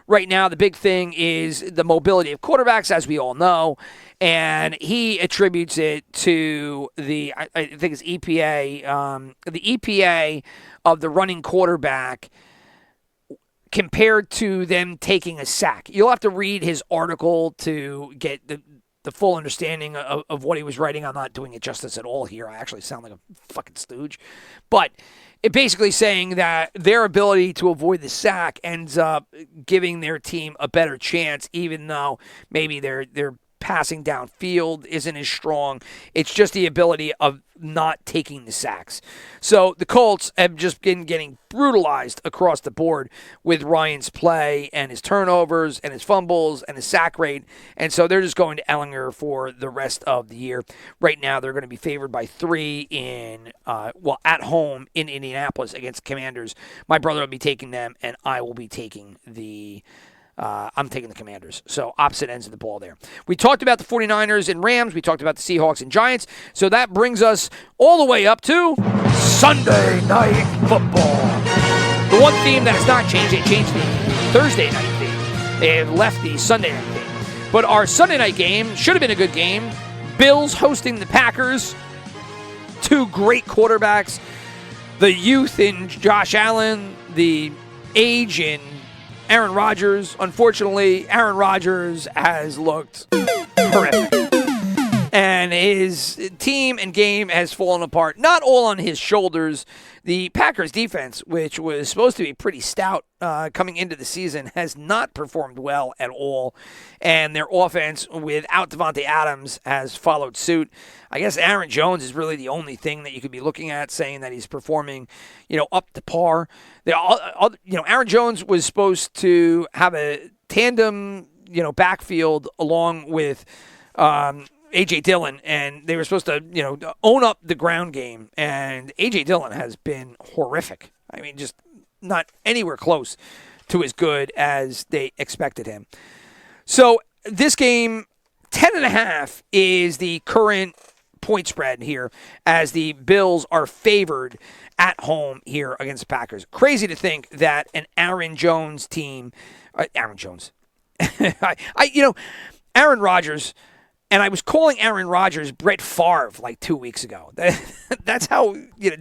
right now the big thing is the mobility of quarterbacks, as we all know. And he attributes it to I think it's EPA, the EPA of the running quarterback compared to them taking a sack. You'll have to read his article to get the full understanding of what he was writing. I'm not doing it justice at all here. I actually sound like a fucking stooge. But it basically saying that their ability to avoid the sack ends up giving their team a better chance, even though maybe they're passing downfield isn't as strong. It's just the ability of not taking the sacks. So the Colts have just been getting brutalized across the board with Ryan's play and his turnovers and his fumbles and his sack rate. And so they're just going to Ehlinger for the rest of the year. Right now they're going to be favored by 3 at home in Indianapolis against the Commanders. My brother will be taking them, and I will be taking I'm taking the Commanders. So opposite ends of the ball there. We talked about the 49ers and Rams. We talked about the Seahawks and Giants. So that brings us all the way up to Sunday Night Football. The one theme that has not changed, they changed the Thursday night theme. They have left the Sunday night theme. But our Sunday night game should have been a good game. Bills hosting the Packers. Two great quarterbacks. The youth in Josh Allen, the age in Aaron Rodgers. Unfortunately, Aaron Rodgers has looked horrific. And his team and game has fallen apart, not all on his shoulders. The Packers defense, which was supposed to be pretty stout coming into the season, has not performed well at all. And their offense, without Devontae Adams, has followed suit. I guess Aaron Jones is really the only thing that you could be looking at, saying that he's performing, up to par. Aaron Jones was supposed to have a tandem, backfield along with A.J. Dillon, and they were supposed to, own up the ground game. And A.J. Dillon has been horrific. I mean, just not anywhere close to as good as they expected him. So this game, 10.5 is the current point spread here, as the Bills are favored at home here against the Packers. Crazy to think that an Aaron Jones team, Aaron Rodgers. And I was calling Aaron Rodgers Brett Favre like 2 weeks ago. That's how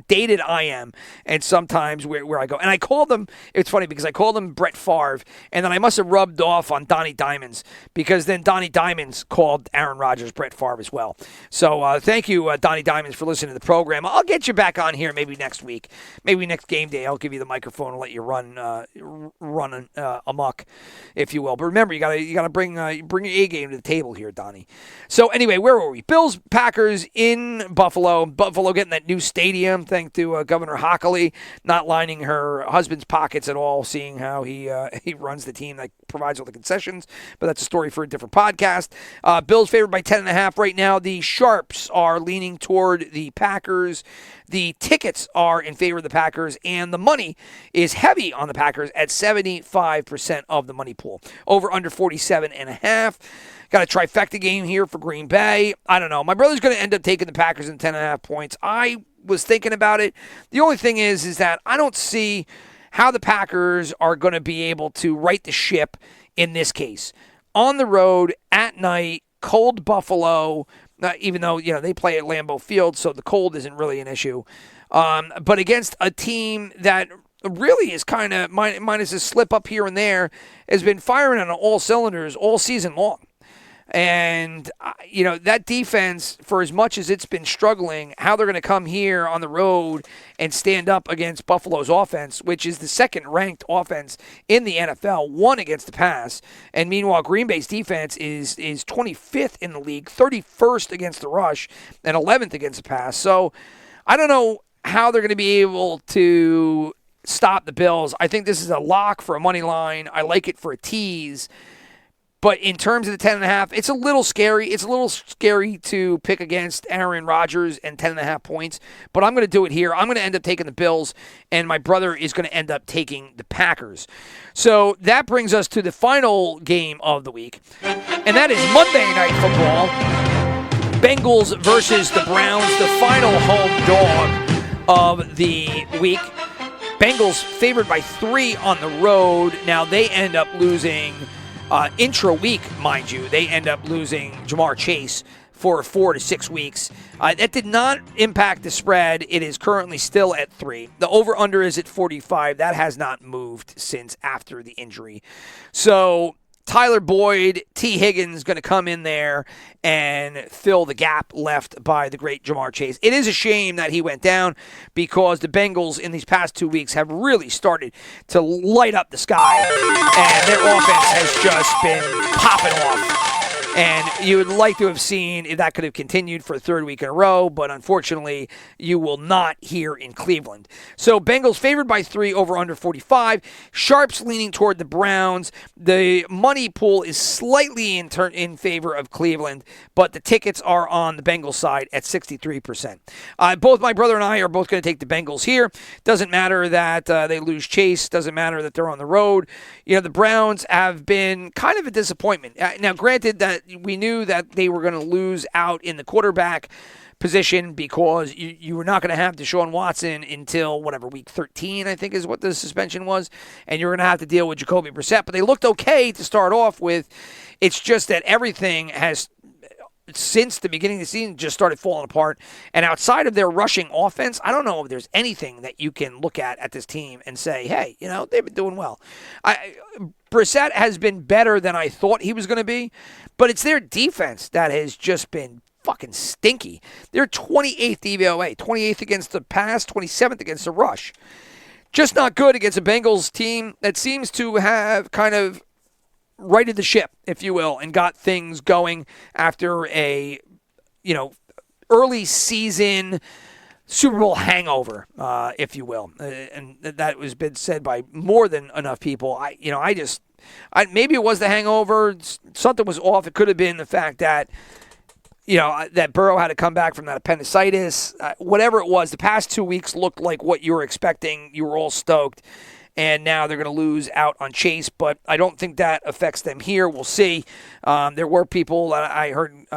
dated I am, and sometimes where I go. And I called him, it's funny because I called him Brett Favre, and then I must have rubbed off on Donnie Diamonds, because then Donnie Diamonds called Aaron Rodgers Brett Favre as well. So thank you, Donnie Diamonds, for listening to the program. I'll get you back on here maybe next week. Maybe next game day I'll give you the microphone and let you run amok, if you will. But remember, you gotta bring your A game to the table here, Donnie. So anyway, where were we? Bills, Packers in Buffalo. Buffalo getting that new stadium, thanks to Governor Hockley not lining her husband's pockets at all, seeing how he runs the team that provides all the concessions. But that's a story for a different podcast. Bills favored by 10.5 right now. The Sharps are leaning toward the Packers. The tickets are in favor of the Packers, and the money is heavy on the Packers at 75% of the money pool. Over under 47.5. Got a trifecta game here for Green Bay. I don't know. My brother's going to end up taking the Packers in 10.5 points. I was thinking about it. The only thing is that I don't see how the Packers are going to be able to right the ship in this case. On the road, at night, cold Buffalo, even though they play at Lambeau Field, so the cold isn't really an issue. But against a team that really is kind of, minus a slip up here and there, has been firing on all cylinders all season long. And, that defense, for as much as it's been struggling, how they're going to come here on the road and stand up against Buffalo's offense, which is the second-ranked offense in the NFL, one against the pass. And meanwhile, Green Bay's defense is 25th in the league, 31st against the rush, and 11th against the pass. So I don't know how they're going to be able to stop the Bills. I think this is a lock for a money line. I like it for a tease. But in terms of the 10.5, it's a little scary. It's a little scary to pick against Aaron Rodgers and 10.5 points. But I'm going to do it here. I'm going to end up taking the Bills, and my brother is going to end up taking the Packers. So that brings us to the final game of the week, and that is Monday Night Football. Bengals versus the Browns, the final home dog of the week. Bengals favored by 3 on the road. Now they end up losing intra-week, mind you. They end up losing Jamar Chase for 4 to 6 weeks. That did not impact the spread. It is currently still at 3. The over-under is at 45. That has not moved since after the injury. So Tyler Boyd, T. Higgins going to come in there and fill the gap left by the great Jamar Chase. It is a shame that he went down, because the Bengals in these past 2 weeks have really started to light up the sky, and their offense has just been popping off. And you would like to have seen if that could have continued for a third week in a row, but unfortunately, you will not here in Cleveland. So Bengals favored by 3, over under 45. Sharps leaning toward the Browns. The money pool is slightly in favor of Cleveland, but the tickets are on the Bengals side at 63%. Both my brother and I are both going to take the Bengals here. Doesn't matter that they lose Chase. Doesn't matter that they're on the road. The Browns have been kind of a disappointment. Now, granted that we knew that they were going to lose out in the quarterback position because you were not going to have Deshaun Watson until week 13, I think is what the suspension was, and you're going to have to deal with Jacoby Brissett. But they looked okay to start off with. It's just that everything has, since the beginning of the season, just started falling apart. And outside of their rushing offense, I don't know if there's anything that you can look at this team and say, hey, they've been doing well. Brissett has been better than I thought he was going to be, but it's their defense that has just been fucking stinky. They're 28th DVOA, 28th against the pass, 27th against the rush. Just not good against a Bengals team that seems to have kind of righted the ship, if you will, and got things going after a, early season Super Bowl hangover, if you will. And that was been said by more than enough people. Maybe it was the hangover. Something was off. It could have been the fact that, that Burrow had to come back from that appendicitis. Whatever it was, the past 2 weeks looked like what you were expecting. You were all stoked. And now they're going to lose out on Chase, but I don't think that affects them here. We'll see. There were people that I heard,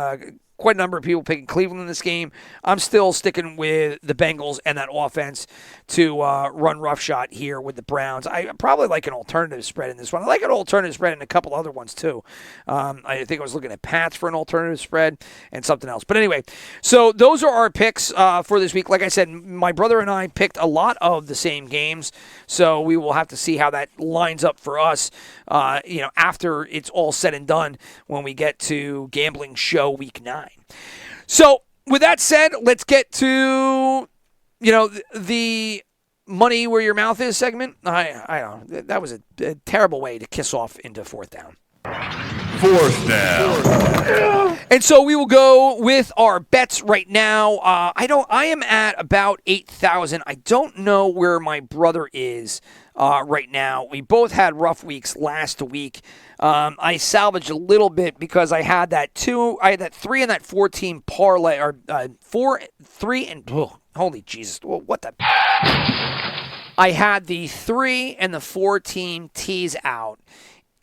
quite a number of people picking Cleveland in this game. I'm still sticking with the Bengals and that offense to run roughshod here with the Browns. I probably like an alternative spread in this one. I like an alternative spread in a couple other ones too. I think I was looking at Pats for an alternative spread and something else. But anyway, so those are our picks for this week. Like I said, my brother and I picked a lot of the same games, so we will have to see how that lines up for us, after it's all said and done when we get to Gambling Show Week 9. So, with that said, let's get to, the money where your mouth is segment. I don't know. That was a terrible way to kiss off into fourth down. Fourth down. And so we will go with our bets right now. I am at about 8,000. I don't know where my brother is right now. We both had rough weeks last week. I salvaged a little bit because I had that 3 and that 4 team parlay, or 4, 3 and holy Jesus, what the? I had the 3 and the 4 team tease out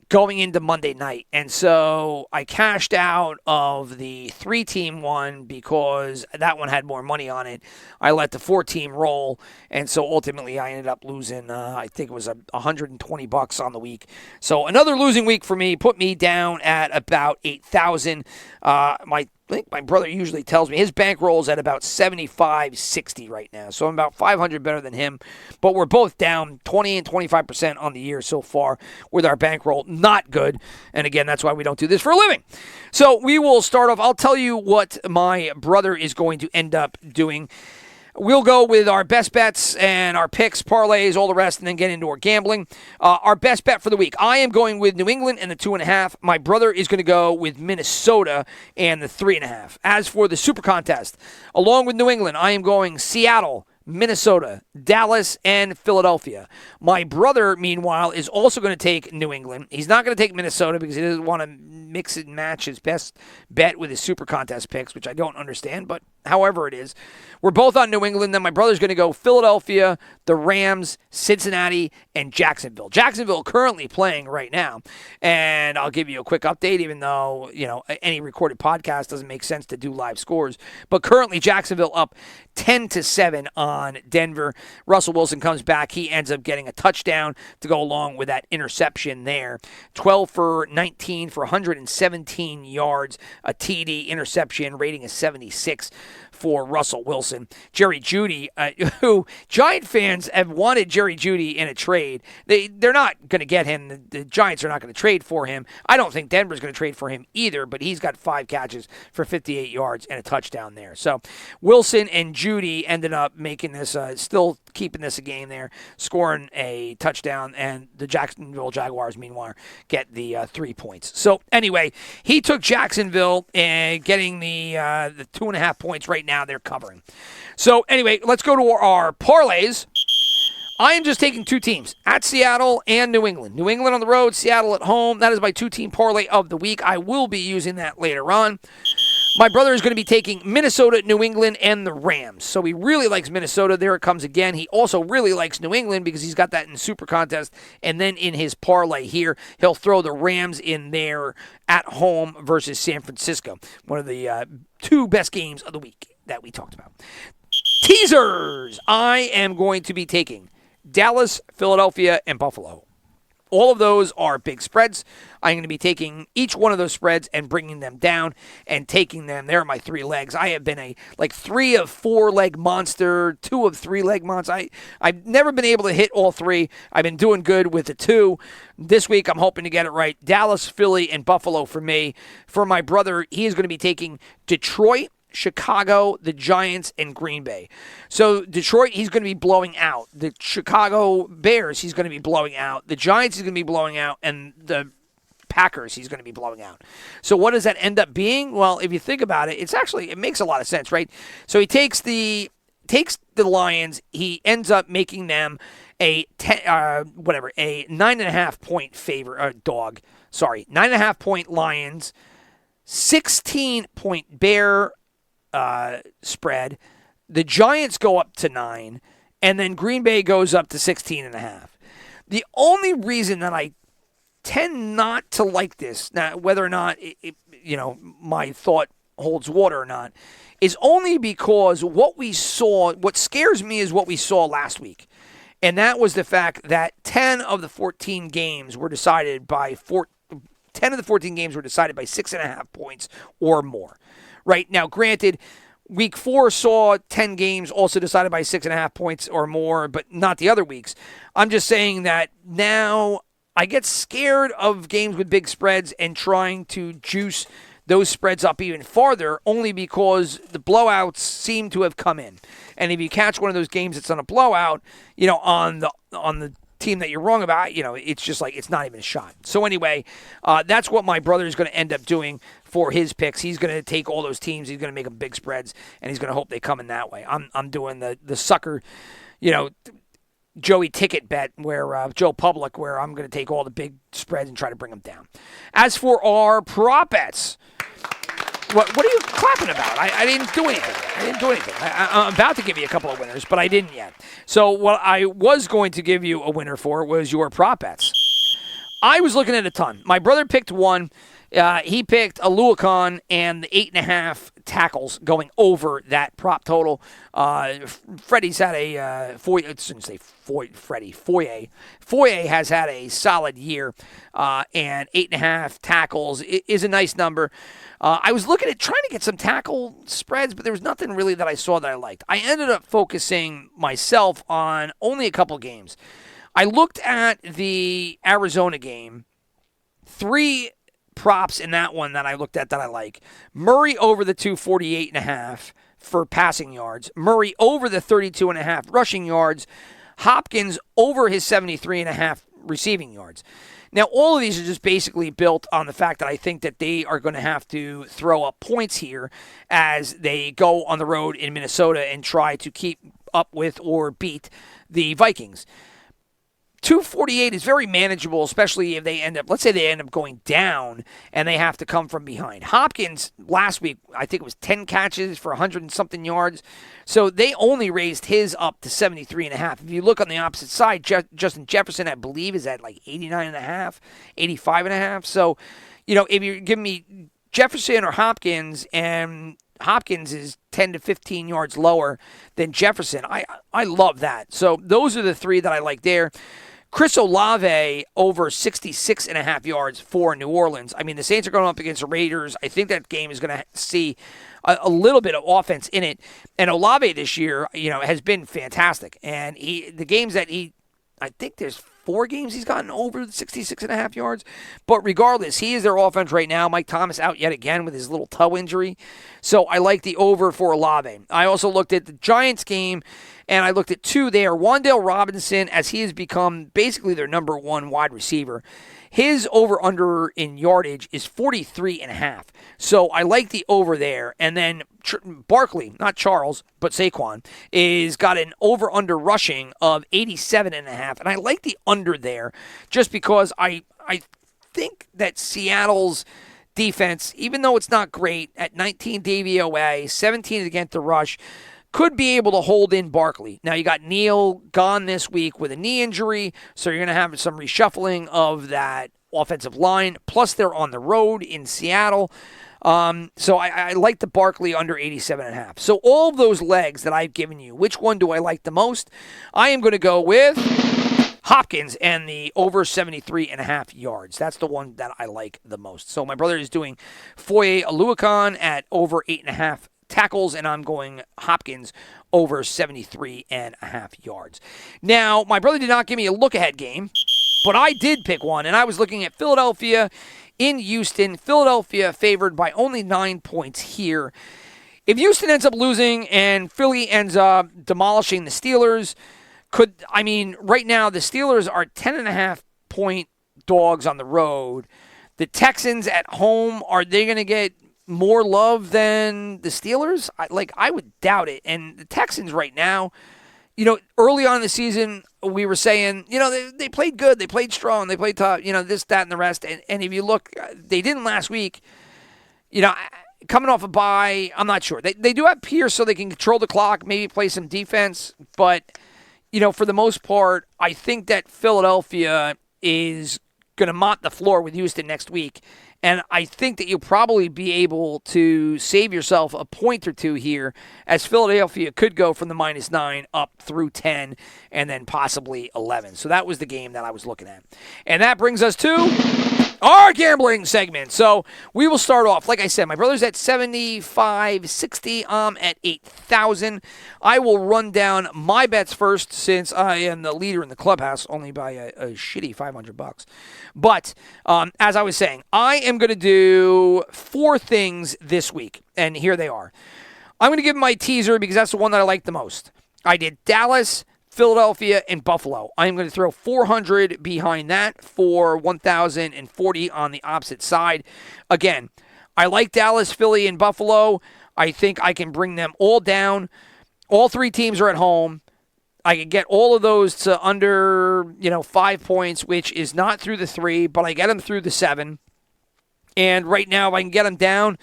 going into Monday night. And so I cashed out of the 3-team one because that one had more money on it. I let the 4-team roll, and so ultimately I ended up losing, I think it was $120 on the week. So another losing week for me, put me down at about 8,000. I think my brother usually tells me his bankroll is at about 75-60 right now. So I'm about 500 better than him. But we're both down 20 and 25% on the year so far with our bankroll. Not good. And again, that's why we don't do this for a living. So we will start off. I'll tell you what my brother is going to end up doing. We'll go with our best bets and our picks, parlays, all the rest, and then get into our gambling. Our best bet for the week. I am going with New England and the 2.5. My brother is going to go with Minnesota and the 3.5. As for the Super Contest, along with New England, I am going Seattle, Minnesota, Dallas, and Philadelphia. My brother, meanwhile, is also going to take New England. He's not going to take Minnesota because he doesn't want to mix and match his best bet with his Super Contest picks, which I don't understand, but however it is. We're both on New England. Then my brother's going to go Philadelphia, the Rams, Cincinnati, and Jacksonville. Jacksonville currently playing right now. And I'll give you a quick update, even though, any recorded podcast doesn't make sense to do live scores. But currently Jacksonville up 10-7 on Denver. Russell Wilson comes back. He ends up getting a touchdown to go along with that interception there. 12 for 19 for 117 yards, a TD, interception, rating is 76 for Russell Wilson. Jerry Jeudy, who Giant fans have wanted Jerry Jeudy in a trade. They're not going to get him. The Giants are not going to trade for him. I don't think Denver's going to trade for him either, but he's got 5 catches for 58 yards and a touchdown there. So Wilson and Jeudy ended up making this, still keeping this a game there, scoring a touchdown, and the Jacksonville Jaguars, meanwhile, get the 3 points. So anyway, he took Jacksonville and getting the 2.5 points right now. They're covering. So anyway, let's go to our parlays. I am just taking 2 teams, at Seattle and New England. New England on the road, Seattle at home. That is my 2-team parlay of the week. I will be using that later on. My brother is going to be taking Minnesota, New England, and the Rams. So he really likes Minnesota. There it comes again. He also really likes New England because he's got that in the Super Contest. And then in his parlay here, he'll throw the Rams in there at home versus San Francisco. One of the 2 best games of the week. that we talked about. Teasers! I am going to be taking Dallas, Philadelphia, and Buffalo. All of those are big spreads. I'm going to be taking each one of those spreads and bringing them down and taking them. They're my 3 legs. I have been a 3 of 4 leg monster, 2 of 3 leg monster. I've never been able to hit all 3. I've been doing good with the 2. This week I'm hoping to get it right. Dallas, Philly, and Buffalo for me. For my brother, he is going to be taking Detroit, Chicago, the Giants, and Green Bay. So Detroit, he's going to be blowing out. The Chicago Bears, he's going to be blowing out. The Giants, he's going to be blowing out. And the Packers, he's going to be blowing out. So what does that end up being? Well, if you think about it, it makes a lot of sense, right? So he takes the Lions, he ends up making them a 9.5 point dog. Sorry, 9.5 point Lions, 16-point Bear spread. The Giants go up to 9, and then Green Bay goes up to 16.5. The only reason that I tend not to like this, now whether or not my thought holds water or not, is only because what scares me is what we saw last week. And that was the fact that 10 of the 14 games were decided by 6.5 points or more. Right now, granted, week 4 saw 10 games also decided by 6.5 points or more, but not the other weeks. I'm just saying that now I get scared of games with big spreads and trying to juice those spreads up even farther, only because the blowouts seem to have come in. And if you catch one of those games that's on a blowout, on the team that you're wrong about, it's just like it's not even a shot. So anyway, that's what my brother is going to end up doing for his picks. He's going to take all those teams, he's going to make them big spreads, and he's going to hope they come in that way. I'm doing the sucker, Joey ticket bet where Joe Public, where I'm going to take all the big spreads and try to bring them down. As for our prop bets, what are you clapping about? I didn't do anything. I'm about to give you a couple of winners, but I didn't yet. So what I was going to give you a winner for was your prop bets. I was looking at a ton. My brother picked one. He picked a Luakon and the 8.5 tackles going over that prop total. Freddie's had a Foye has had a solid year, and 8.5 tackles is a nice number. I was looking at trying to get some tackle spreads, but there was nothing really that I saw that I liked. I ended up focusing myself on only a couple games. I looked at the Arizona game. 3 props in that one that I looked at that I like. Murray over the 248.5 for passing yards. Murray over the 32.5 rushing yards. Hopkins over his 73.5 receiving yards. Now, all of these are just basically built on the fact that I think that they are going to have to throw up points here as they go on the road in Minnesota and try to keep up with or beat the Vikings. 248 is very manageable, especially if let's say they end up going down and they have to come from behind. Hopkins last week, I think it was 10 catches for 100 and something yards. So they only raised his up to 73.5. If you look on the opposite side, Justin Jefferson, I believe, is at like 89.5, 85.5. So, if you're giving me Jefferson or Hopkins, and Hopkins is 10 to 15 yards lower than Jefferson, I love that. So those are the 3 that I like there. Chris Olave over 66.5 yards for New Orleans. I mean, the Saints are going up against the Raiders. I think that game is going to see a little bit of offense in it. And Olave this year, has been fantastic. And the games that I think there's 4 games he's gotten over 66.5 yards. But regardless, he is their offense right now. Mike Thomas out yet again with his little toe injury. So I like the over for Olave. I also looked at the Giants game, and I looked at 2 there. Wan'Dale Robinson, as he has become basically their number 1 wide receiver. His over-under in yardage is 43.5. So I like the over there. And then Barkley, not Charles, but Saquon, is got an over-under rushing of 87.5. And I like the under there just because I think that Seattle's defense, even though it's not great, at 19 DVOA, 17 against the rush, could be able to hold in Barkley. Now, you got Neal gone this week with a knee injury, so you're going to have some reshuffling of that offensive line. Plus, they're on the road in Seattle. So I like the Barkley under 87.5. So all of those legs that I've given you, which one do I like the most? I am going to go with Hopkins and the over 73.5 yards. That's the one that I like the most. So my brother is doing Foye Oluokun at over 8.5 tackles, and I'm going Hopkins over 73.5 yards. Now, my brother did not give me a look-ahead game, but I did pick one, and I was looking at Philadelphia in Houston. Philadelphia favored by only 9 points here. If Houston ends up losing and Philly ends up demolishing the Steelers, right now the Steelers are 10.5 point dogs on the road. The Texans at home, are they going to get more love than the Steelers? I would doubt it. And the Texans right now, early on in the season, we were saying, they played good, they played strong, they played tough, this, that, and the rest. And if you look, they didn't last week. Coming off a bye, I'm not sure. They do have Pierce so they can control the clock, maybe play some defense, but for the most part, I think that Philadelphia is going to mop the floor with Houston next week. And I think that you'll probably be able to save yourself a point or two here, as Philadelphia could go from the -9 up through 10 and then possibly 11. So that was the game that I was looking at. And that brings us to our gambling segment. So we will start off. Like I said, my brother's at 75.60. I'm at 8,000. I will run down my bets first, since I am the leader in the clubhouse, only by a shitty $500. But as I was saying, I am going to do 4 things this week, and here they are. I'm going to give my teaser because that's the one that I like the most. I did Dallas, Philadelphia, and Buffalo. I'm going to throw 400 behind that for 1,040 on the opposite side. Again, I like Dallas, Philly, and Buffalo. I think I can bring them all down. All 3 teams are at home. I can get all of those to under, 5 points, which is not through the 3, but I get them through the 7. And right now, if I can get them down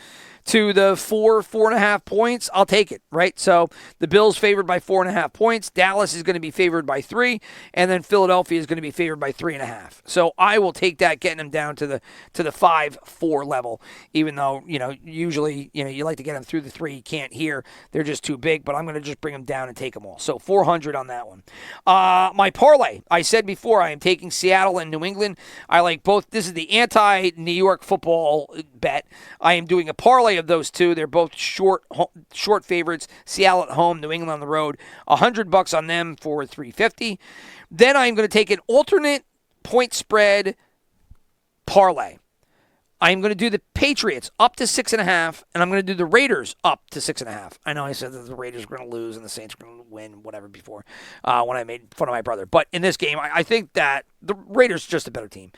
to the 4.5 points, I'll take it, right? So the Bills favored by 4.5 points. Dallas is going to be favored by 3, and then Philadelphia is going to be favored by 3.5. So I will take that, getting them down to the 5-4 level, even though, usually, you like to get them through the 3. You can't here. They're just too big, but I'm going to just bring them down and take them all. So 400 on that one. My parlay, I said before, I am taking Seattle and New England. I like both. This is the anti-New York football bet. I am doing a parlay of those two. They're both short favorites. Seattle at home, New England on the road. $100 on them for $350. Then I'm going to take an alternate point spread parlay. I'm going to do the Patriots up to 6.5, and I'm going to do the Raiders up to 6.5. I know I said that the Raiders were going to lose and the Saints were going to win, whatever, before when I made fun of my brother. But in this game, I think that the Raiders are just a better team.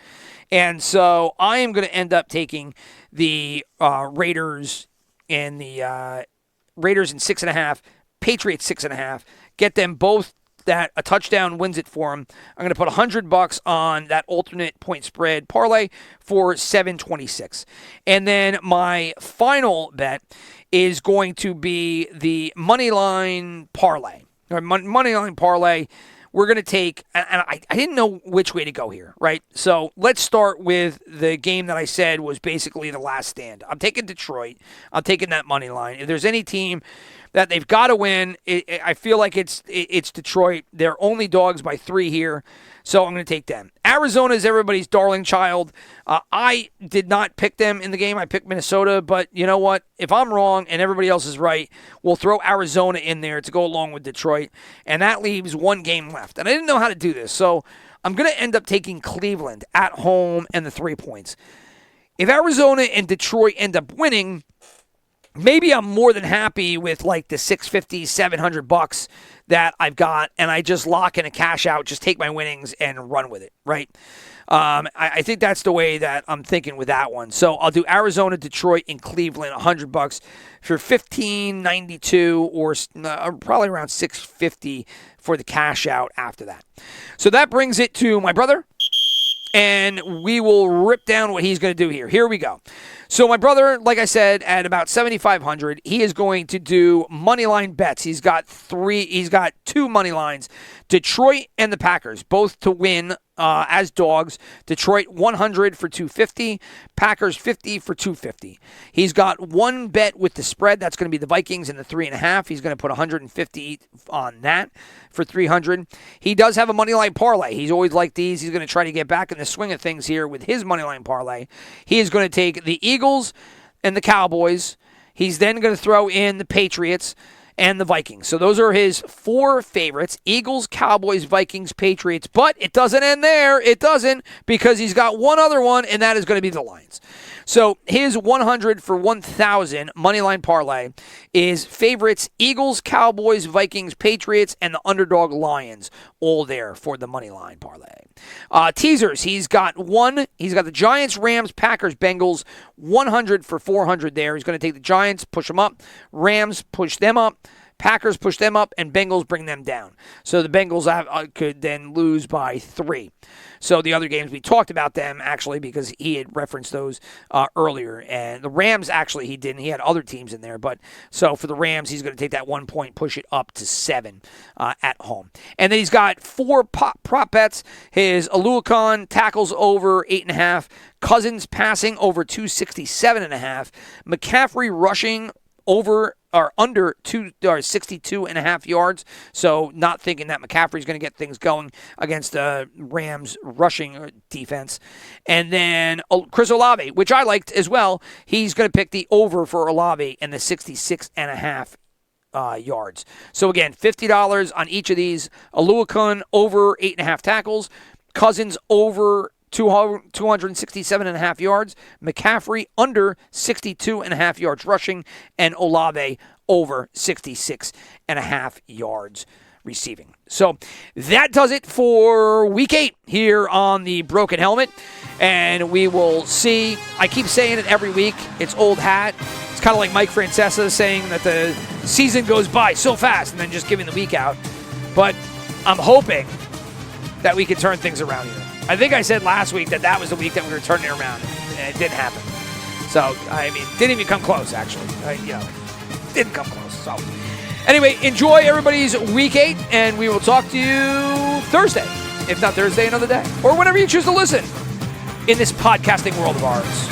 And so I am going to end up taking the Raiders in 6.5, Patriots 6.5, get them both that a touchdown wins it for them. I'm going to put $100 on that alternate point spread parlay for $726. And then my final bet is going to be the money line parlay. Money line parlay. We're going to take, and I didn't know which way to go here, right? So let's start with the game that I said was basically the last stand. I'm taking Detroit. I'm taking that money line. If there's any team that they've got to win, I feel like it's Detroit. They're only dogs by 3 here, so I'm going to take them. Arizona is everybody's darling child. I did not pick them in the game. I picked Minnesota, but you know what? If I'm wrong and everybody else is right, we'll throw Arizona in there to go along with Detroit, and that leaves 1 game left. And I didn't know how to do this, so I'm going to end up taking Cleveland at home and the 3 points. If Arizona and Detroit end up winning, maybe I'm more than happy with like the $650, $700 that I've got, and I just lock in a cash out, just take my winnings and run with it, right? I think that's the way that I'm thinking with that one. So I'll do Arizona, Detroit, and Cleveland, $100 for $15.92 or probably around $650 for the cash out after that. So that brings it to my brother, and we will rip down what he's going to do here. Here we go. So my brother, like I said, at about 7,500, he is going to do money line bets. He's got 2 money lines, Detroit and the Packers, both to win as dogs. Detroit 100 for 250. Packers 50 for 250. He's got one bet with the spread. That's going to be the Vikings in the 3.5. He's going to put 150 on that for 300. He does have a money line parlay. He's always like these. He's going to try to get back in the swing of things here with his money line parlay. He is going to take the Eagles and the Cowboys. He's then going to throw in the Patriots and the Vikings. So those are his 4 favorites: Eagles, Cowboys, Vikings, Patriots. But it doesn't end there. It doesn't, because he's got one other one, and that is going to be the Lions. So his 100 for 1,000 moneyline parlay is favorites: Eagles, Cowboys, Vikings, Patriots, and the underdog Lions, all there for the moneyline parlay. Teasers, he's got one. He's got the Giants, Rams, Packers, Bengals, 100 for 400 there. He's going to take the Giants, push them up. Rams, push them up. Packers push them up, and Bengals bring them down. So the Bengals could then lose by 3. So the other games, we talked about them, actually, because he had referenced those earlier. And the Rams, actually, he didn't. He had other teams in there. But so for the Rams, he's going to take that 1 point, push it up to 7 at home. And then he's got 4 prop bets. His Aluakon tackles over 8.5. Cousins passing over 267.5. McCaffrey rushing over or under 62.5 yards. So not thinking that McCaffrey's going to get things going against the Rams rushing defense. And then Chris Olave, which I liked as well. He's going to pick the over for Olave and the 66.5 yards. So again, $50 on each of these. Aluakun over 8.5 tackles. Cousins over 267.5 yards. McCaffrey under 62.5 yards rushing. And Olave over 66.5 yards receiving. So that does it for Week 8 here on the Broken Helmet. And we will see. I keep saying it every week. It's old hat. It's kind of like Mike Francesa saying that the season goes by so fast and then just giving the week out. But I'm hoping that we can turn things around here. I think I said last week that was the week that we were turning it around, and it didn't happen. So, I mean, didn't even come close, actually. Didn't come close. So, anyway, enjoy everybody's Week 8, and we will talk to you Thursday. If not Thursday, another day. Or whenever you choose to listen in this podcasting world of ours.